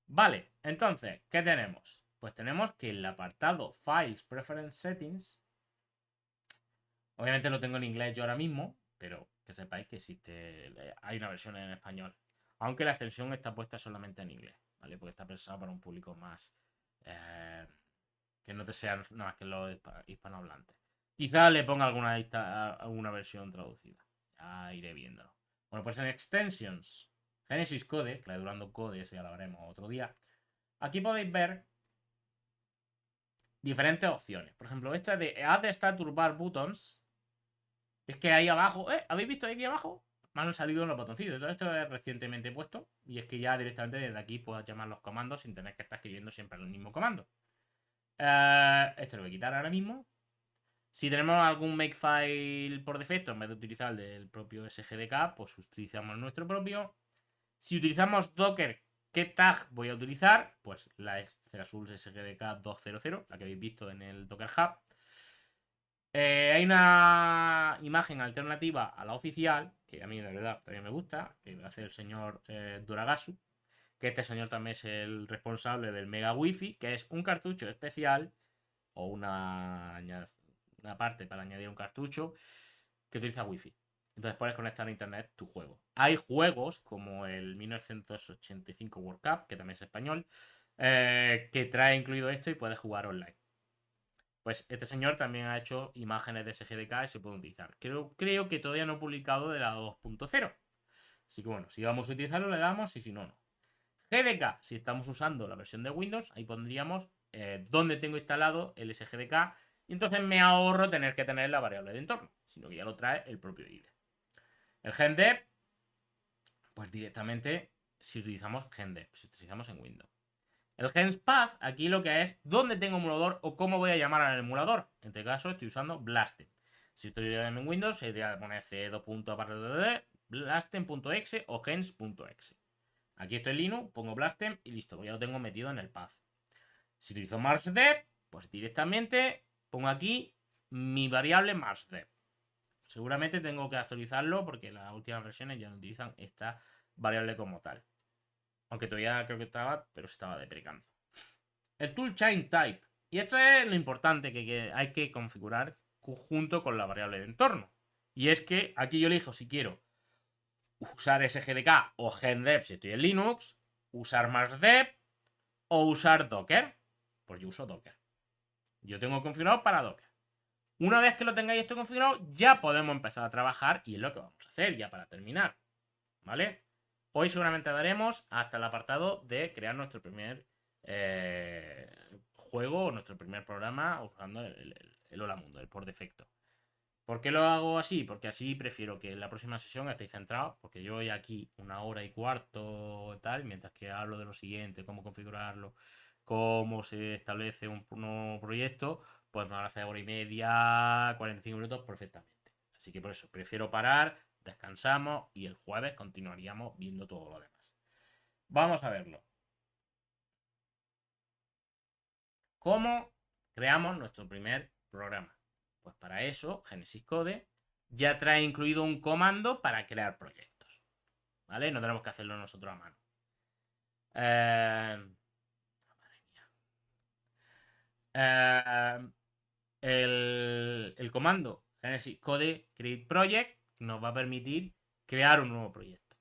Vale, entonces, ¿qué tenemos? Pues tenemos que el apartado Files Preference Settings, obviamente lo tengo en inglés yo ahora mismo, pero que sepáis que existe, hay una versión en español. Aunque la extensión está puesta solamente en inglés, ¿vale? Porque está pensado para un público más que no te sean nada más que los hispanohablantes. Quizá le ponga alguna versión traducida. Ya iré viéndolo. Bueno, pues en Extensions, Genesis Code, que la de Durando Code, eso ya lo haremos otro día. Aquí podéis ver diferentes opciones. Por ejemplo, esta de Add Status Bar Buttons. Es que ahí abajo, ¿habéis visto aquí abajo? Me han salido los botoncitos. Todo esto es recientemente puesto. Y es que ya directamente desde aquí puedes llamar los comandos sin tener que estar escribiendo siempre el mismo comando. Esto lo voy a quitar ahora mismo. Si tenemos algún makefile por defecto, en vez de utilizar el del propio SGDK, pues utilizamos nuestro propio. Si utilizamos Docker, ¿qué tag voy a utilizar? Pues la Cerasul SGDK 200, la que habéis visto en el Docker Hub. Hay una imagen alternativa a la oficial, que a mí de verdad también me gusta, que hace el señor Duragasu, que este señor también es el responsable del Mega Wi-Fi, que es un cartucho especial o una parte para añadir un cartucho que utiliza Wi-Fi. Entonces puedes conectar a internet tu juego. Hay juegos como el 1985 World Cup, que también es español, que trae incluido esto y puedes jugar online. Pues este señor también ha hecho imágenes de SGDK y se pueden utilizar. Creo que todavía no he publicado de la 2.0. Así que bueno, si vamos a utilizarlo le damos y si no, no. GDK, si estamos usando la versión de Windows, ahí pondríamos dónde tengo instalado el SGDK y entonces me ahorro tener que tener la variable de entorno, sino que ya lo trae el propio IDE. El GenDev, pues directamente si utilizamos GenDev, si utilizamos en Windows. El GensPath, aquí lo que es dónde tengo emulador o cómo voy a llamar al emulador. En este caso estoy usando Blastem. Si estoy en Windows, sería poner c2. Blastem.exe o gens.exe. Aquí estoy en Linux, pongo Blastem y listo, ya lo tengo metido en el path. Si utilizo MarsDev, pues directamente pongo aquí mi variable MarsDev. Seguramente tengo que actualizarlo porque las últimas versiones ya no utilizan esta variable como tal. Aunque todavía creo que estaba, pero se estaba deprecando. El toolchain type. Y esto es lo importante que hay que configurar junto con la variable de entorno. Y es que aquí yo elijo si quiero usar SGDK o GenDev si estoy en Linux, usar MarsDev o usar Docker. Pues yo uso Docker. Yo tengo configurado para Docker. Una vez que lo tengáis esto configurado, ya podemos empezar a trabajar y es lo que vamos a hacer ya para terminar. ¿Vale? Hoy seguramente daremos hasta el apartado de crear nuestro primer juego o nuestro primer programa usando el Hola Mundo, el por defecto. ¿Por qué lo hago así? Porque así prefiero que en la próxima sesión estéis centrados, porque yo voy aquí 1 hora y cuarto tal, mientras que hablo de lo siguiente, cómo configurarlo, cómo se establece un nuevo proyecto, pues me van a hacer 1 hora y media, 45 minutos perfectamente. Así que por eso prefiero parar, descansamos y el jueves continuaríamos viendo todo lo demás. Vamos a verlo. ¿Cómo creamos nuestro primer programa? Pues para eso, Genesis Code ya trae incluido un comando para crear proyectos. ¿Vale? No tenemos que hacerlo nosotros a mano. Madre mía. El comando Genesis Code Create Project nos va a permitir crear un nuevo proyecto.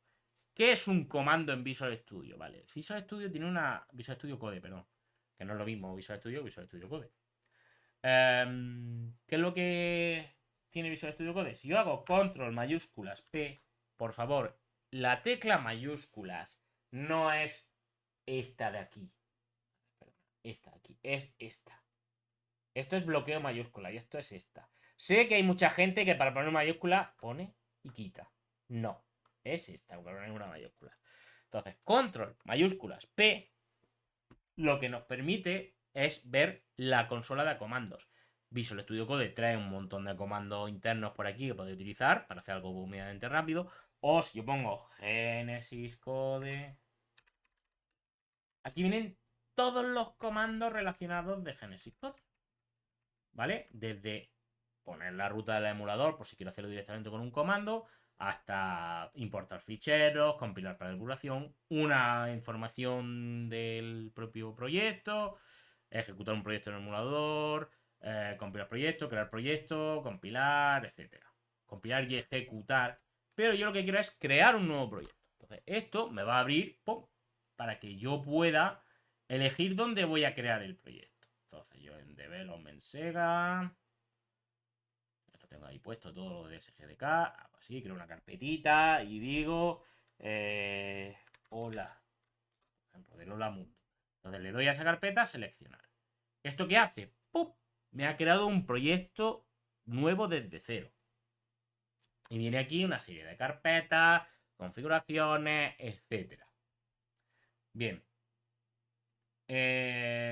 ¿Qué es un comando en Visual Studio? Vale, Visual Studio tiene una. Visual Studio Code, perdón. Que no es lo mismo Visual Studio que Visual Studio Code. ¿Qué es lo que tiene Visual Studio Code? Si yo hago control mayúsculas P, por favor, la tecla mayúsculas no es esta de aquí. Esta de aquí, es esta. Esto es bloqueo mayúscula y esto es esta. Sé que hay mucha gente que para poner mayúscula pone y quita. No, es esta, porque no hay una mayúscula. Entonces, control mayúsculas P lo que nos permite es ver la consola de comandos. Visual Studio Code trae un montón de comandos internos por aquí que podéis utilizar para hacer algo medianamente rápido. O si yo pongo Genesis Code, aquí vienen todos los comandos relacionados de Genesis Code. ¿Vale? Desde poner la ruta del emulador, por si quiero hacerlo directamente con un comando, hasta importar ficheros, compilar para depuración, una información del propio proyecto, ejecutar un proyecto en el emulador, compilar proyecto, crear proyecto, compilar, etc. Compilar y ejecutar. Pero yo lo que quiero es crear un nuevo proyecto. Entonces, esto me va a abrir para que yo pueda elegir dónde voy a crear el proyecto. Entonces, yo en Development Sega. Lo tengo ahí puesto todo lo de SGDK. Hago así, creo una carpetita y digo. Hola. Por ejemplo, del Hola Mundo. Entonces le doy a esa carpeta, seleccionar. ¿Esto qué hace? ¡Pum! Me ha creado un proyecto nuevo desde cero. Y viene aquí una serie de carpetas, configuraciones, etc. Bien.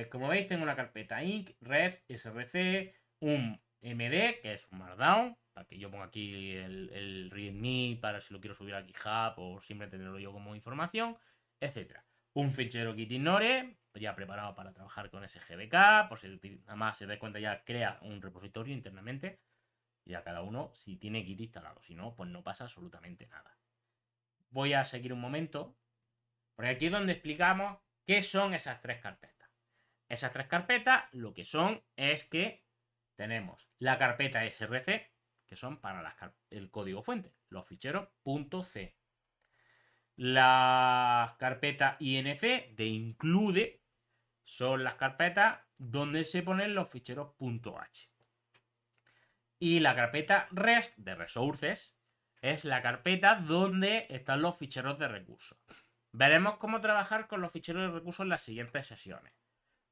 Como veis, tengo una carpeta inc, res, src, un md, que es un markdown, para que yo ponga aquí el readme para si lo quiero subir a GitHub o simplemente tenerlo yo como información, etc. Un fichero gitignore, ya preparado para trabajar con SGDK, por si además se da cuenta ya crea un repositorio internamente, y a cada uno si tiene Git instalado, si no, pues no pasa absolutamente nada. Voy a seguir un momento, porque aquí es donde explicamos qué son esas tres carpetas. Esas tres carpetas lo que son es que tenemos la carpeta src, que son para el código fuente, los ficheros .c. La carpeta inc de include son las carpetas donde se ponen los ficheros .h. Y la carpeta rest de resources es la carpeta donde están los ficheros de recursos. Veremos cómo trabajar con los ficheros de recursos en las siguientes sesiones.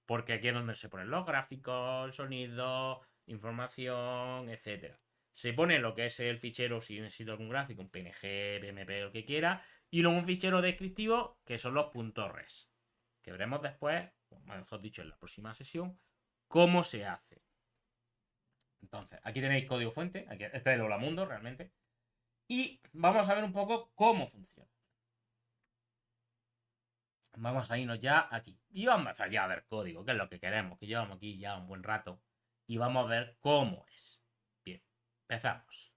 Porque aquí es donde se ponen los gráficos, el sonido, información, etc. Se pone lo que es el fichero si necesito algún gráfico, un PNG, BMP, lo que quiera. Y luego un fichero descriptivo que son los .res. Que veremos después, o mejor dicho en la próxima sesión, cómo se hace. Entonces, aquí tenéis código fuente. Aquí, este es el Hola Mundo realmente. Y vamos a ver un poco cómo funciona. Vamos a irnos ya aquí. Y vamos a empezar ya a ver código, que es lo que queremos, que llevamos aquí ya un buen rato. Y vamos a ver cómo es. Bien, empezamos.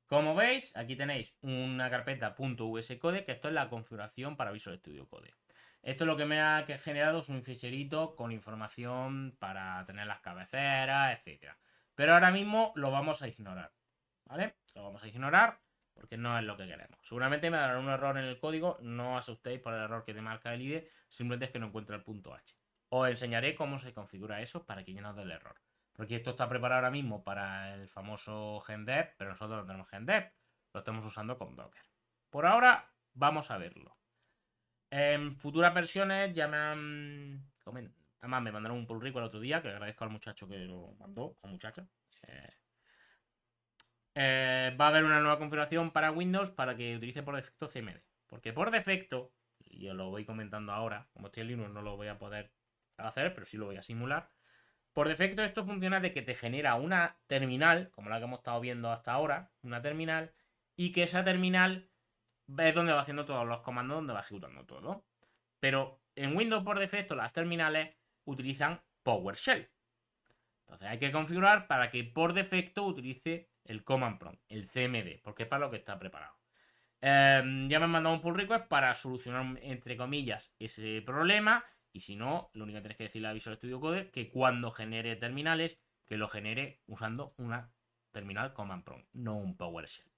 Como veis, aquí tenéis una carpeta .uscode, que esto es la configuración para Visual Studio Code. Esto lo que me ha generado es un ficherito con información para tener las cabeceras, etc. Pero ahora mismo lo vamos a ignorar, ¿vale? Lo vamos a ignorar porque no es lo que queremos. Seguramente me dará un error en el código, no asustéis por el error que te marca el IDE, simplemente es que no encuentra el .h. Os enseñaré cómo se configura eso para que ya no dé el error. Porque esto está preparado ahora mismo para el famoso GenDev, pero nosotros no tenemos GenDev, lo estamos usando con Docker. Por ahora, vamos a verlo. En futuras versiones ya me han... Además, me mandaron un pull request el otro día, que agradezco al muchacho que lo mandó, o muchacha. Va a haber una nueva configuración para Windows para que utilice por defecto CMD. Porque por defecto, y os lo voy comentando ahora, como estoy en Linux no lo voy a poder hacer, pero sí lo voy a simular. Por defecto esto funciona de que te genera una terminal, como la que hemos estado viendo hasta ahora, una terminal, y que esa terminal es donde va haciendo todos los comandos, donde va ejecutando todo. Pero en Windows por defecto las terminales utilizan PowerShell. Entonces hay que configurar para que por defecto utilice el command prompt, el CMD, porque es para lo que está preparado. Ya me han mandado un pull request para solucionar, entre comillas, ese problema. Y si no, lo único que tienes que decirle a Visual Studio Code que cuando genere terminales, que lo genere usando una terminal command prompt, no un PowerShell.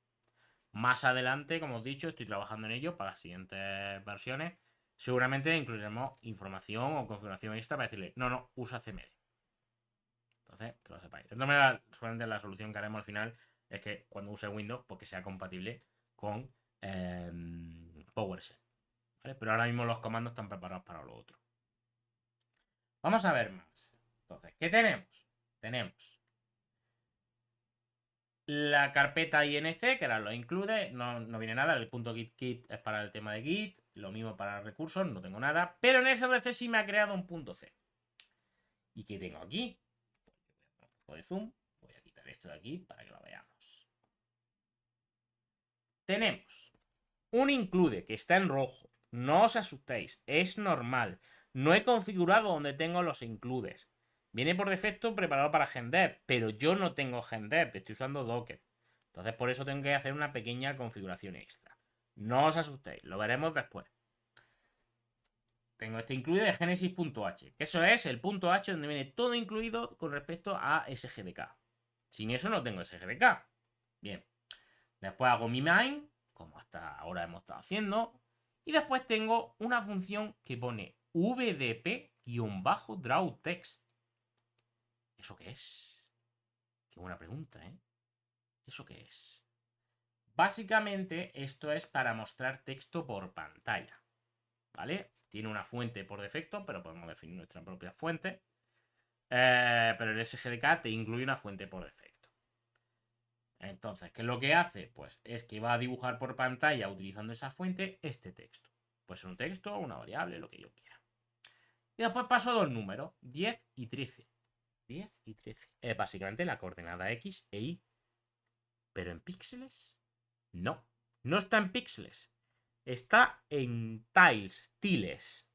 Más adelante, como os he dicho, estoy trabajando en ello para las siguientes versiones. Seguramente incluiremos información o configuración extra para decirle, no, usa CMD. Entonces, que lo sepáis. De todas maneras, solamente la solución que haremos al final es que cuando use Windows, pues que sea compatible con PowerShell. ¿Vale? Pero ahora mismo los comandos están preparados para lo otro. Vamos a ver más. Entonces, ¿qué tenemos? Tenemos la carpeta INC, que ahora lo incluye, no viene nada. El punto .git kit es para el tema de Git, lo mismo para recursos, no tengo nada. Pero en SRC sí me ha creado un punto C. ¿Y qué tengo aquí? Pues un poco de zoom. Voy a quitar esto de aquí para que lo veamos. Tenemos un include que está en rojo. No os asustéis, es normal. No he configurado donde tengo los includes. Viene por defecto preparado para GenDev, pero yo no tengo GenDev, estoy usando Docker. Entonces por eso tengo que hacer una pequeña configuración extra. No os asustéis, lo veremos después. Tengo este include de Genesis.h, que eso es el punto H donde viene todo incluido con respecto a SGDK. Sin eso no tengo SGDK. Bien. Después hago mi main, como hasta ahora hemos estado haciendo. Y después tengo una función que pone vdp-drawText. ¿Eso qué es? Qué buena pregunta, ¿eh? ¿Eso qué es? Básicamente esto es para mostrar texto por pantalla. ¿Vale? Tiene una fuente por defecto, pero podemos definir nuestra propia fuente. Pero el SGDK te incluye una fuente por defecto. Entonces, ¿qué es lo que hace? Pues es que va a dibujar por pantalla utilizando esa fuente este texto. Puede ser un texto, una variable, lo que yo quiera. Y después paso dos números, 10 y 13. 10 y 13. Es básicamente la coordenada X e Y. ¿Pero en píxeles? No, no está en píxeles. Está en tiles.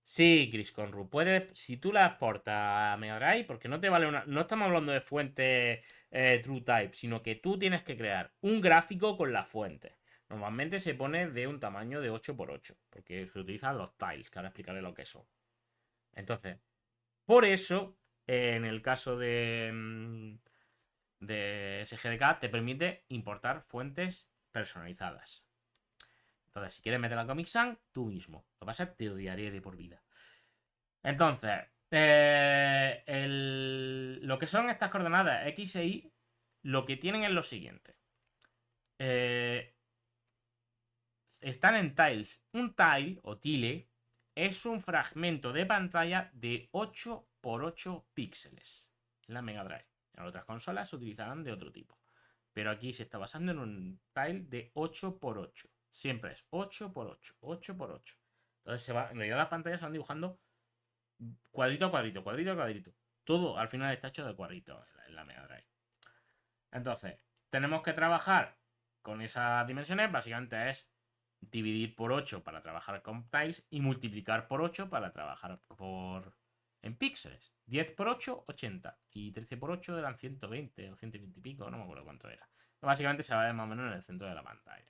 Sí, Chris Conru, puedes, si tú la exportas a Mega Drive, porque no te vale una. No estamos hablando de fuente TrueType, sino que tú tienes que crear un gráfico con la fuente. Normalmente se pone de un tamaño de 8x8, porque se utilizan los tiles, que ahora explicaré lo que son. Entonces, por eso, en el caso de SGDK, te permite importar fuentes personalizadas. Entonces, si quieres meter la Comic Sans, tú mismo. Lo que pasa es que te odiaré de por vida. Entonces, lo que son estas coordenadas X e Y, lo que tienen es lo siguiente. Están en tiles. Un tile o tile es un fragmento de pantalla de 8x8 píxeles en la Mega Drive. En otras consolas se utilizarán de otro tipo. Pero aquí se está basando en un tile de 8x8. Siempre es 8x8, 8x8. Entonces, en realidad las pantallas se van dibujando cuadrito a cuadrito, cuadrito a cuadrito. Todo al final está hecho de cuadritos en la Mega Drive. Entonces, tenemos que trabajar con esas dimensiones. Básicamente es dividir por 8 para trabajar con tiles y multiplicar por 8 para trabajar en píxeles. 10 por 8, 80. Y 13 por 8 eran 120 o 120 y pico, no me acuerdo cuánto era. Básicamente se va a ver más o menos en el centro de la pantalla.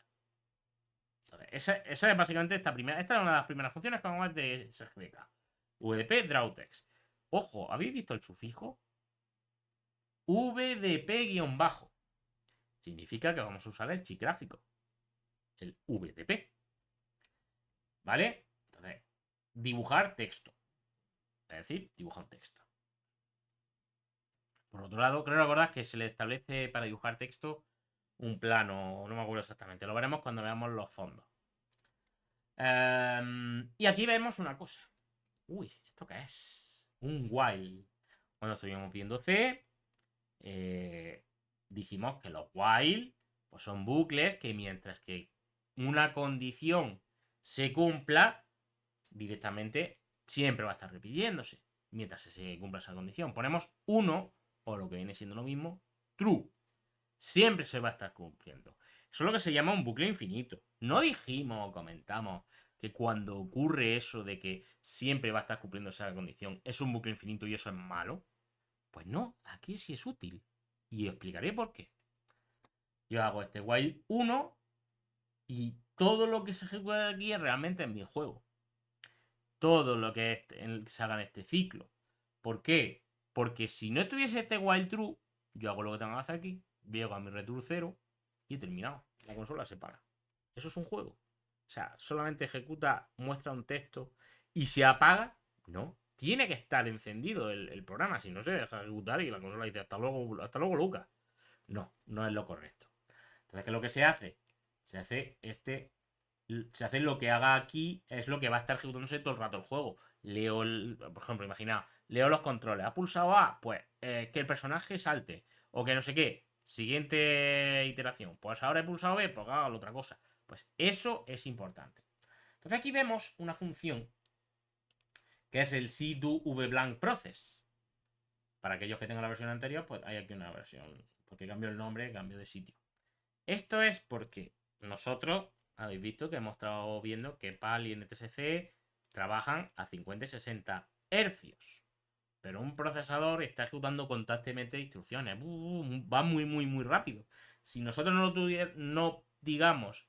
Entonces, esa es básicamente esta primera. Esta es una de las primeras funciones que vamos a ver de SGDK. VDP DrawText. Ojo, ¿habéis visto el sufijo? VDP-bajo. Significa que vamos a usar el chip gráfico. El VDP. ¿Vale? Entonces, dibujar texto. Es decir, dibujar texto. Por otro lado, creo recordar que se le establece para dibujar texto un plano. No me acuerdo exactamente. Lo veremos cuando veamos los fondos. Y aquí vemos una cosa. Uy, ¿esto qué es? Un while. Cuando estuvimos viendo C, dijimos que los while pues son bucles que mientras que una condición se cumpla, directamente siempre va a estar repitiéndose mientras se cumpla esa condición. Ponemos 1, o lo que viene siendo lo mismo, true. Siempre se va a estar cumpliendo. Eso es lo que se llama un bucle infinito. No dijimos o comentamos que cuando ocurre eso de que siempre va a estar cumpliendo esa condición, es un bucle infinito y eso es malo. Pues no, aquí sí es útil. Y explicaré por qué. Yo hago este while 1 y todo lo que se ejecuta aquí es realmente en mi juego. Todo lo que se haga en este ciclo. ¿Por qué? Porque si no estuviese este while true, yo hago lo que tengo que hacer aquí, llego a mi return 0 y he terminado. La consola se para. Eso es un juego. O sea, solamente ejecuta, muestra un texto y se apaga. No. Tiene que estar encendido el programa. Si no, se deja ejecutar y la consola dice hasta luego, Lucas. No, no es lo correcto. Entonces, ¿qué es lo que se hace? Se hace lo que haga aquí, es lo que va a estar ejecutándose todo el rato el juego. Leo, por ejemplo, imagina, leo los controles. ¿Ha pulsado A? Pues que el personaje salte. O que no sé qué. Siguiente iteración. Pues ahora he pulsado B, pues haga otra cosa. Pues eso es importante. Entonces aquí vemos una función que es el cDoVBlank process. Para aquellos que tengan la versión anterior, pues hay aquí una versión. Porque cambio el nombre, cambio de sitio. Esto es porque nosotros habéis visto que hemos estado viendo que PAL y NTSC trabajan a 50 y 60 hercios. Pero un procesador está ejecutando constantemente instrucciones. Va muy, muy, muy rápido. Si nosotros no digamos,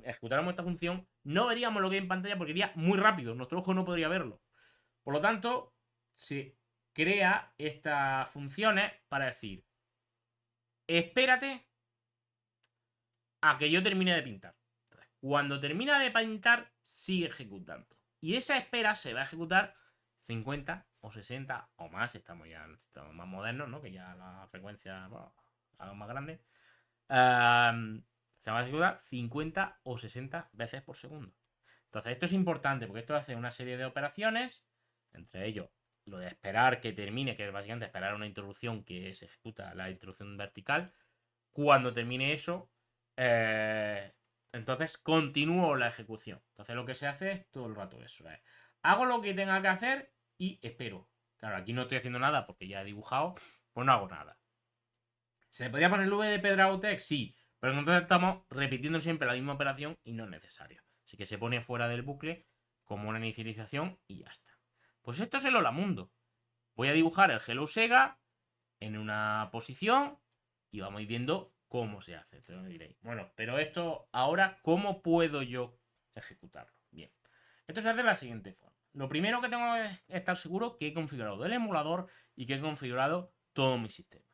ejecutáramos esta función, no veríamos lo que hay en pantalla porque iría muy rápido. Nuestro ojo no podría verlo. Por lo tanto, se crea estas funciones para decir, espérate a que yo termine de pintar. Entonces, cuando termina de pintar, sigue ejecutando. Y esa espera se va a ejecutar 50 o 60 o más. Estamos más modernos, ¿no? Que ya la frecuencia es más grande. Se va a ejecutar 50 o 60 veces por segundo. Entonces, esto es importante porque esto hace una serie de operaciones. Entre ellos, lo de esperar que termine, que es básicamente esperar una introducción que se ejecuta la introducción vertical. Cuando termine eso, entonces continúo la ejecución. Entonces lo que se hace es todo el rato eso. Hago lo que tenga que hacer y espero. Claro, aquí no estoy haciendo nada porque ya he dibujado, pues no hago nada. ¿Se podría poner el V de PedraUtex? Sí, pero entonces estamos repitiendo siempre la misma operación y no es necesario. Así que se pone fuera del bucle como una inicialización y ya está. Pues esto es el Hola Mundo. Voy a dibujar el Hello Sega en una posición y vamos viendo cómo se hace. Entonces me diréis, bueno, pero esto ahora, ¿cómo puedo yo ejecutarlo? Bien, esto se hace de la siguiente forma. Lo primero que tengo que estar seguro que he configurado el emulador y que he configurado todo mi sistema.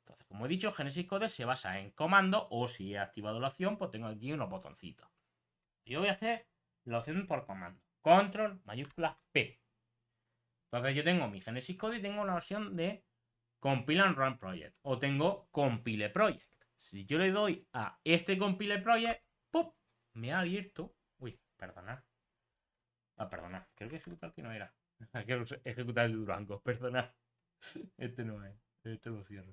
Entonces, como he dicho, Genesis Code se basa en comando o si he activado la opción, pues tengo aquí unos botoncitos. Yo voy a hacer la opción por comando. Control mayúscula P. Entonces yo tengo mi Genesis Code y tengo la opción de Compile and Run Project. O tengo Compile Project. Si yo le doy a este Compile Project, ¡pum! Me ha abierto. Uy, perdonad. Perdonad. Creo que ejecutar que no era. Quiero ejecutar el Durango, perdonad. Este no es. Este lo cierro.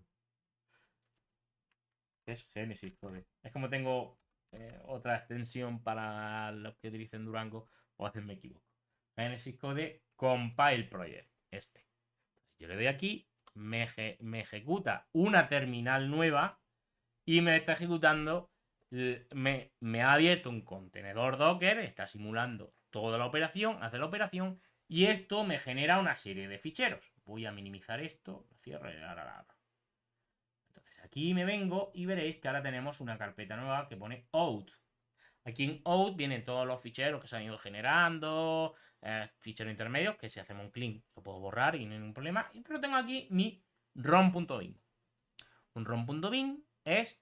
Es Genesis Code. Es como tengo otra extensión para los que utilicen Durango, o hacen me equivoco. Genesis Code Compile Project. Este. Yo le doy aquí, me ejecuta una terminal nueva y me está ejecutando, me ha abierto un contenedor Docker, está simulando toda la operación, hace la operación y esto me genera una serie de ficheros. Voy a minimizar esto, lo cierro y ahora la abro. Entonces aquí me vengo y veréis que ahora tenemos una carpeta nueva que pone out. Aquí en out vienen todos los ficheros que se han ido generando, ficheros intermedios, que si hacemos un clic lo puedo borrar y no hay ningún problema. Pero tengo aquí mi rom.bin. Un rom.bin es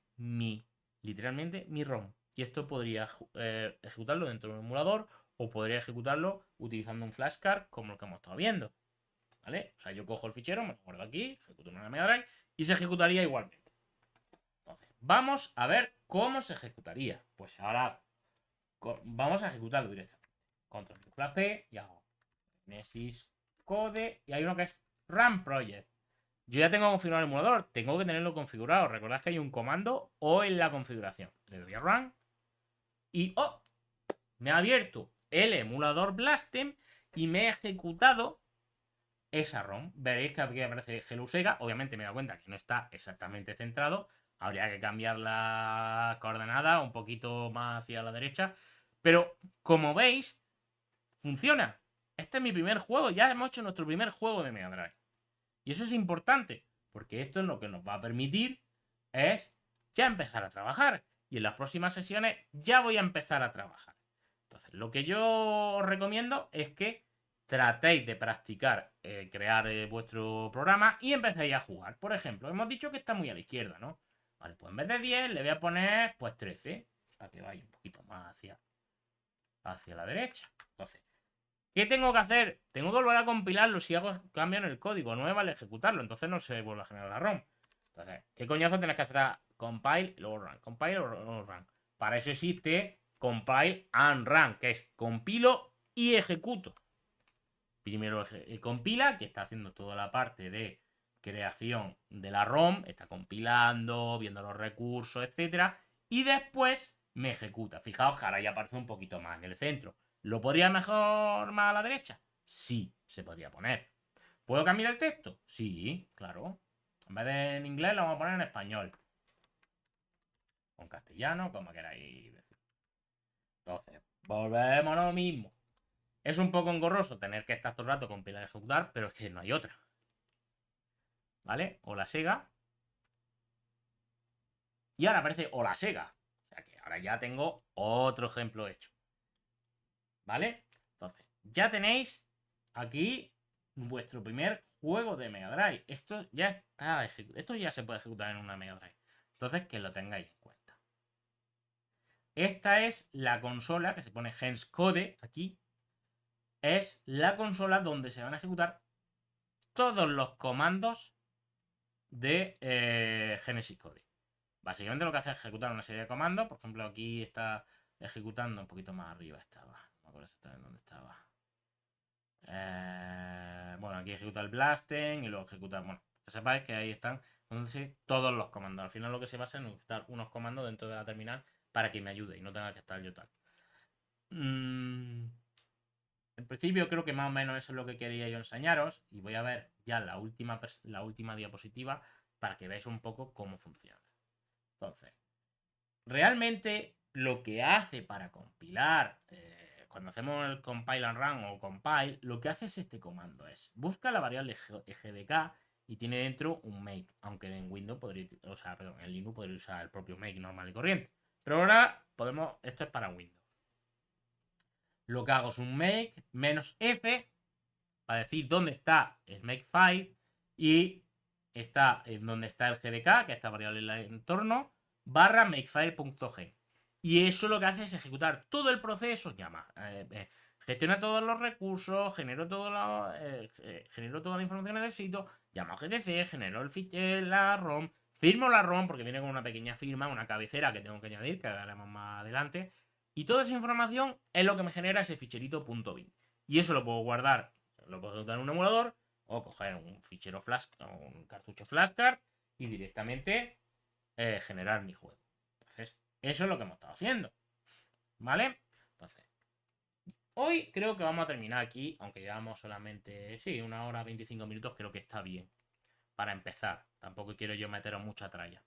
literalmente mi rom. Y esto podría ejecutarlo dentro de un emulador o podría ejecutarlo utilizando un flashcard como lo que hemos estado viendo. ¿Vale? O sea, yo cojo el fichero, me lo guardo aquí, ejecuto en una Mega Drive y se ejecutaría igualmente. Entonces, vamos a ver cómo se ejecutaría. Pues ahora vamos a ejecutarlo directamente. Control P y hago Genesis Code y hay uno que es Run Project. Yo ya tengo configurado el emulador, tengo que tenerlo configurado. Recordad que hay un comando o en la configuración. Le doy a Run y ¡oh! Me ha abierto el emulador Blastem y me he ejecutado esa ROM. Veréis que aquí aparece Hello Sega. Obviamente me he dado cuenta que no está exactamente centrado. Habría que cambiar la coordenada un poquito más hacia la derecha. Pero como veis, funciona. Este es mi primer juego, ya hemos hecho nuestro primer juego de Mega Drive. Y eso es importante, porque esto es lo que nos va a permitir es ya empezar a trabajar. Y en las próximas sesiones ya voy a empezar a trabajar. Entonces, lo que yo os recomiendo es que tratéis de practicar crear vuestro programa y empecéis a jugar. Por ejemplo, hemos dicho que está muy a la izquierda, ¿no? Vale, pues en vez de 10 le voy a poner pues 13, para que vaya un poquito más hacia la derecha. Entonces, ¿qué tengo que hacer? Tengo que volver a compilarlo si hago cambio en el código. No me vale ejecutarlo, entonces no se vuelve a generar la ROM. Entonces, ¿qué coñazo tienes que hacer? Compile y luego run. Compile y luego run. Para eso existe compile and run, que es compilo y ejecuto. Primero compila, que está haciendo toda la parte de creación de la ROM, está compilando, viendo los recursos, etcétera, y después me ejecuta. Fijaos que ahora ya aparece un poquito más en el centro. ¿Lo podría mejor más a la derecha? Sí, se podría poner. ¿Puedo cambiar el texto? Sí, claro. En vez de en inglés lo vamos a poner en español. O en castellano, como queráis decir. Entonces, volvemos a lo mismo. Es un poco engorroso tener que estar todo el rato compilar y ejecutar, pero es que no hay otra. ¿Vale? O la Sega. Y ahora aparece o la Sega. O sea que ahora ya tengo otro ejemplo hecho. ¿Vale? Entonces, ya tenéis aquí vuestro primer juego de Mega Drive. Esto ya está esto ya se puede ejecutar en una Mega Drive. Entonces, que lo tengáis en cuenta. Esta es la consola que se pone Gens Code aquí. Es la consola donde se van a ejecutar todos los comandos de Genesis Code. Básicamente lo que hace es ejecutar una serie de comandos. Por ejemplo, aquí está ejecutando un poquito más arriba estaba. No me acuerdo exactamente dónde estaba. Bueno, aquí ejecuta el blasting y luego ejecuta. Bueno, que sepáis que ahí están entonces todos los comandos. Al final lo que se basa en ejecutar unos comandos dentro de la terminal para que me ayude y no tenga que estar yo tal. En principio creo que más o menos eso es lo que quería yo enseñaros. Y voy a ver ya la última diapositiva para que veáis un poco cómo funciona. Entonces, realmente lo que hace para compilar, cuando hacemos el compile and run o compile, lo que hace es este comando, es busca la variable gdk y tiene dentro un make, aunque en Windows podría, o sea, perdón, en Linux podría usar el propio make normal y corriente. Pero ahora podemos, esto es para Windows. Lo que hago es un make -f para decir dónde está el makefile y está en donde está el gdk, que es esta variable en el entorno, barra makefile.g. Y eso lo que hace es ejecutar todo el proceso, gestiona todos los recursos, genero toda la información que necesito, llamo a GTC, genero la ROM, firmo la ROM porque viene con una pequeña firma, una cabecera que tengo que añadir, que haremos más adelante. Y toda esa información es lo que me genera ese ficherito .bin. Y eso lo puedo guardar, lo puedo ejecutar en un emulador o coger un fichero flash, un cartucho flashcard y directamente generar mi juego. Entonces, eso es lo que hemos estado haciendo. ¿Vale? Entonces, hoy creo que vamos a terminar aquí, aunque llevamos solamente, sí, 1 hora 25 minutos, creo que está bien. Para empezar, tampoco quiero yo meteros mucha tralla.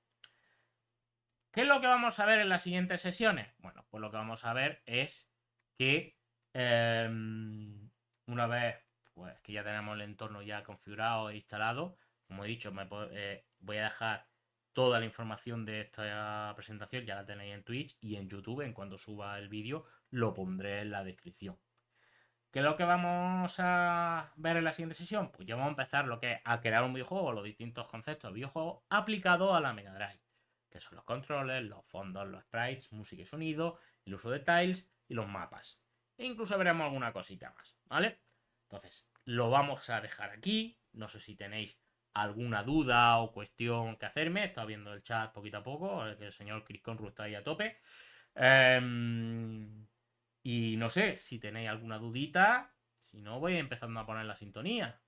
¿Qué es lo que vamos a ver en las siguientes sesiones? Bueno, pues lo que vamos a ver es que una vez pues, que ya tenemos el entorno ya configurado e instalado, como he dicho, voy a dejar toda la información de esta presentación, ya la tenéis en Twitch y en YouTube. En cuanto suba el vídeo, lo pondré en la descripción. ¿Qué es lo que vamos a ver en la siguiente sesión? Pues ya vamos a empezar lo que es a crear un videojuego, los distintos conceptos de videojuego aplicados a la Mega Drive, que son los controles, los fondos, los sprites, música y sonido, el uso de tiles y los mapas. E incluso veremos alguna cosita más, ¿vale? Entonces, lo vamos a dejar aquí. No sé si tenéis alguna duda o cuestión que hacerme. He estado viendo el chat poquito a poco, que el señor Chris Conru está ahí a tope. Y no sé si tenéis alguna dudita. Si no, voy empezando a poner la sintonía.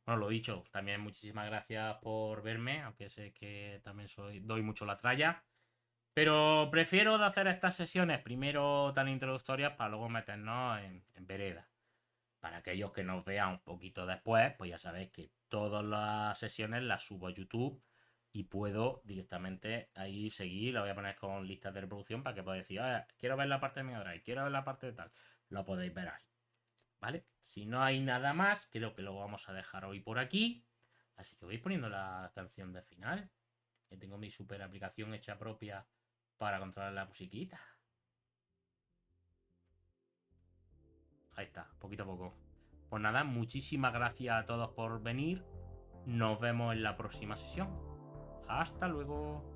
Bueno, lo dicho, también muchísimas gracias por verme, aunque sé que también doy mucho la tralla. Pero prefiero de hacer estas sesiones primero tan introductorias para luego meternos en vereda. Para aquellos que nos vean un poquito después, pues ya sabéis que todas las sesiones las subo a YouTube y puedo directamente ahí seguir. La voy a poner con listas de reproducción para que podáis decir, quiero ver la parte de Mega Drive, quiero ver la parte de tal. lo podéis ver ahí. ¿Vale? Si no hay nada más, creo que lo vamos a dejar hoy por aquí. Así que voy poniendo la canción de final. Que tengo mi super aplicación hecha propia para controlar la musiquita. Ahí está, poquito a poco. Pues nada, muchísimas gracias a todos por venir. Nos vemos en la próxima sesión. Hasta luego.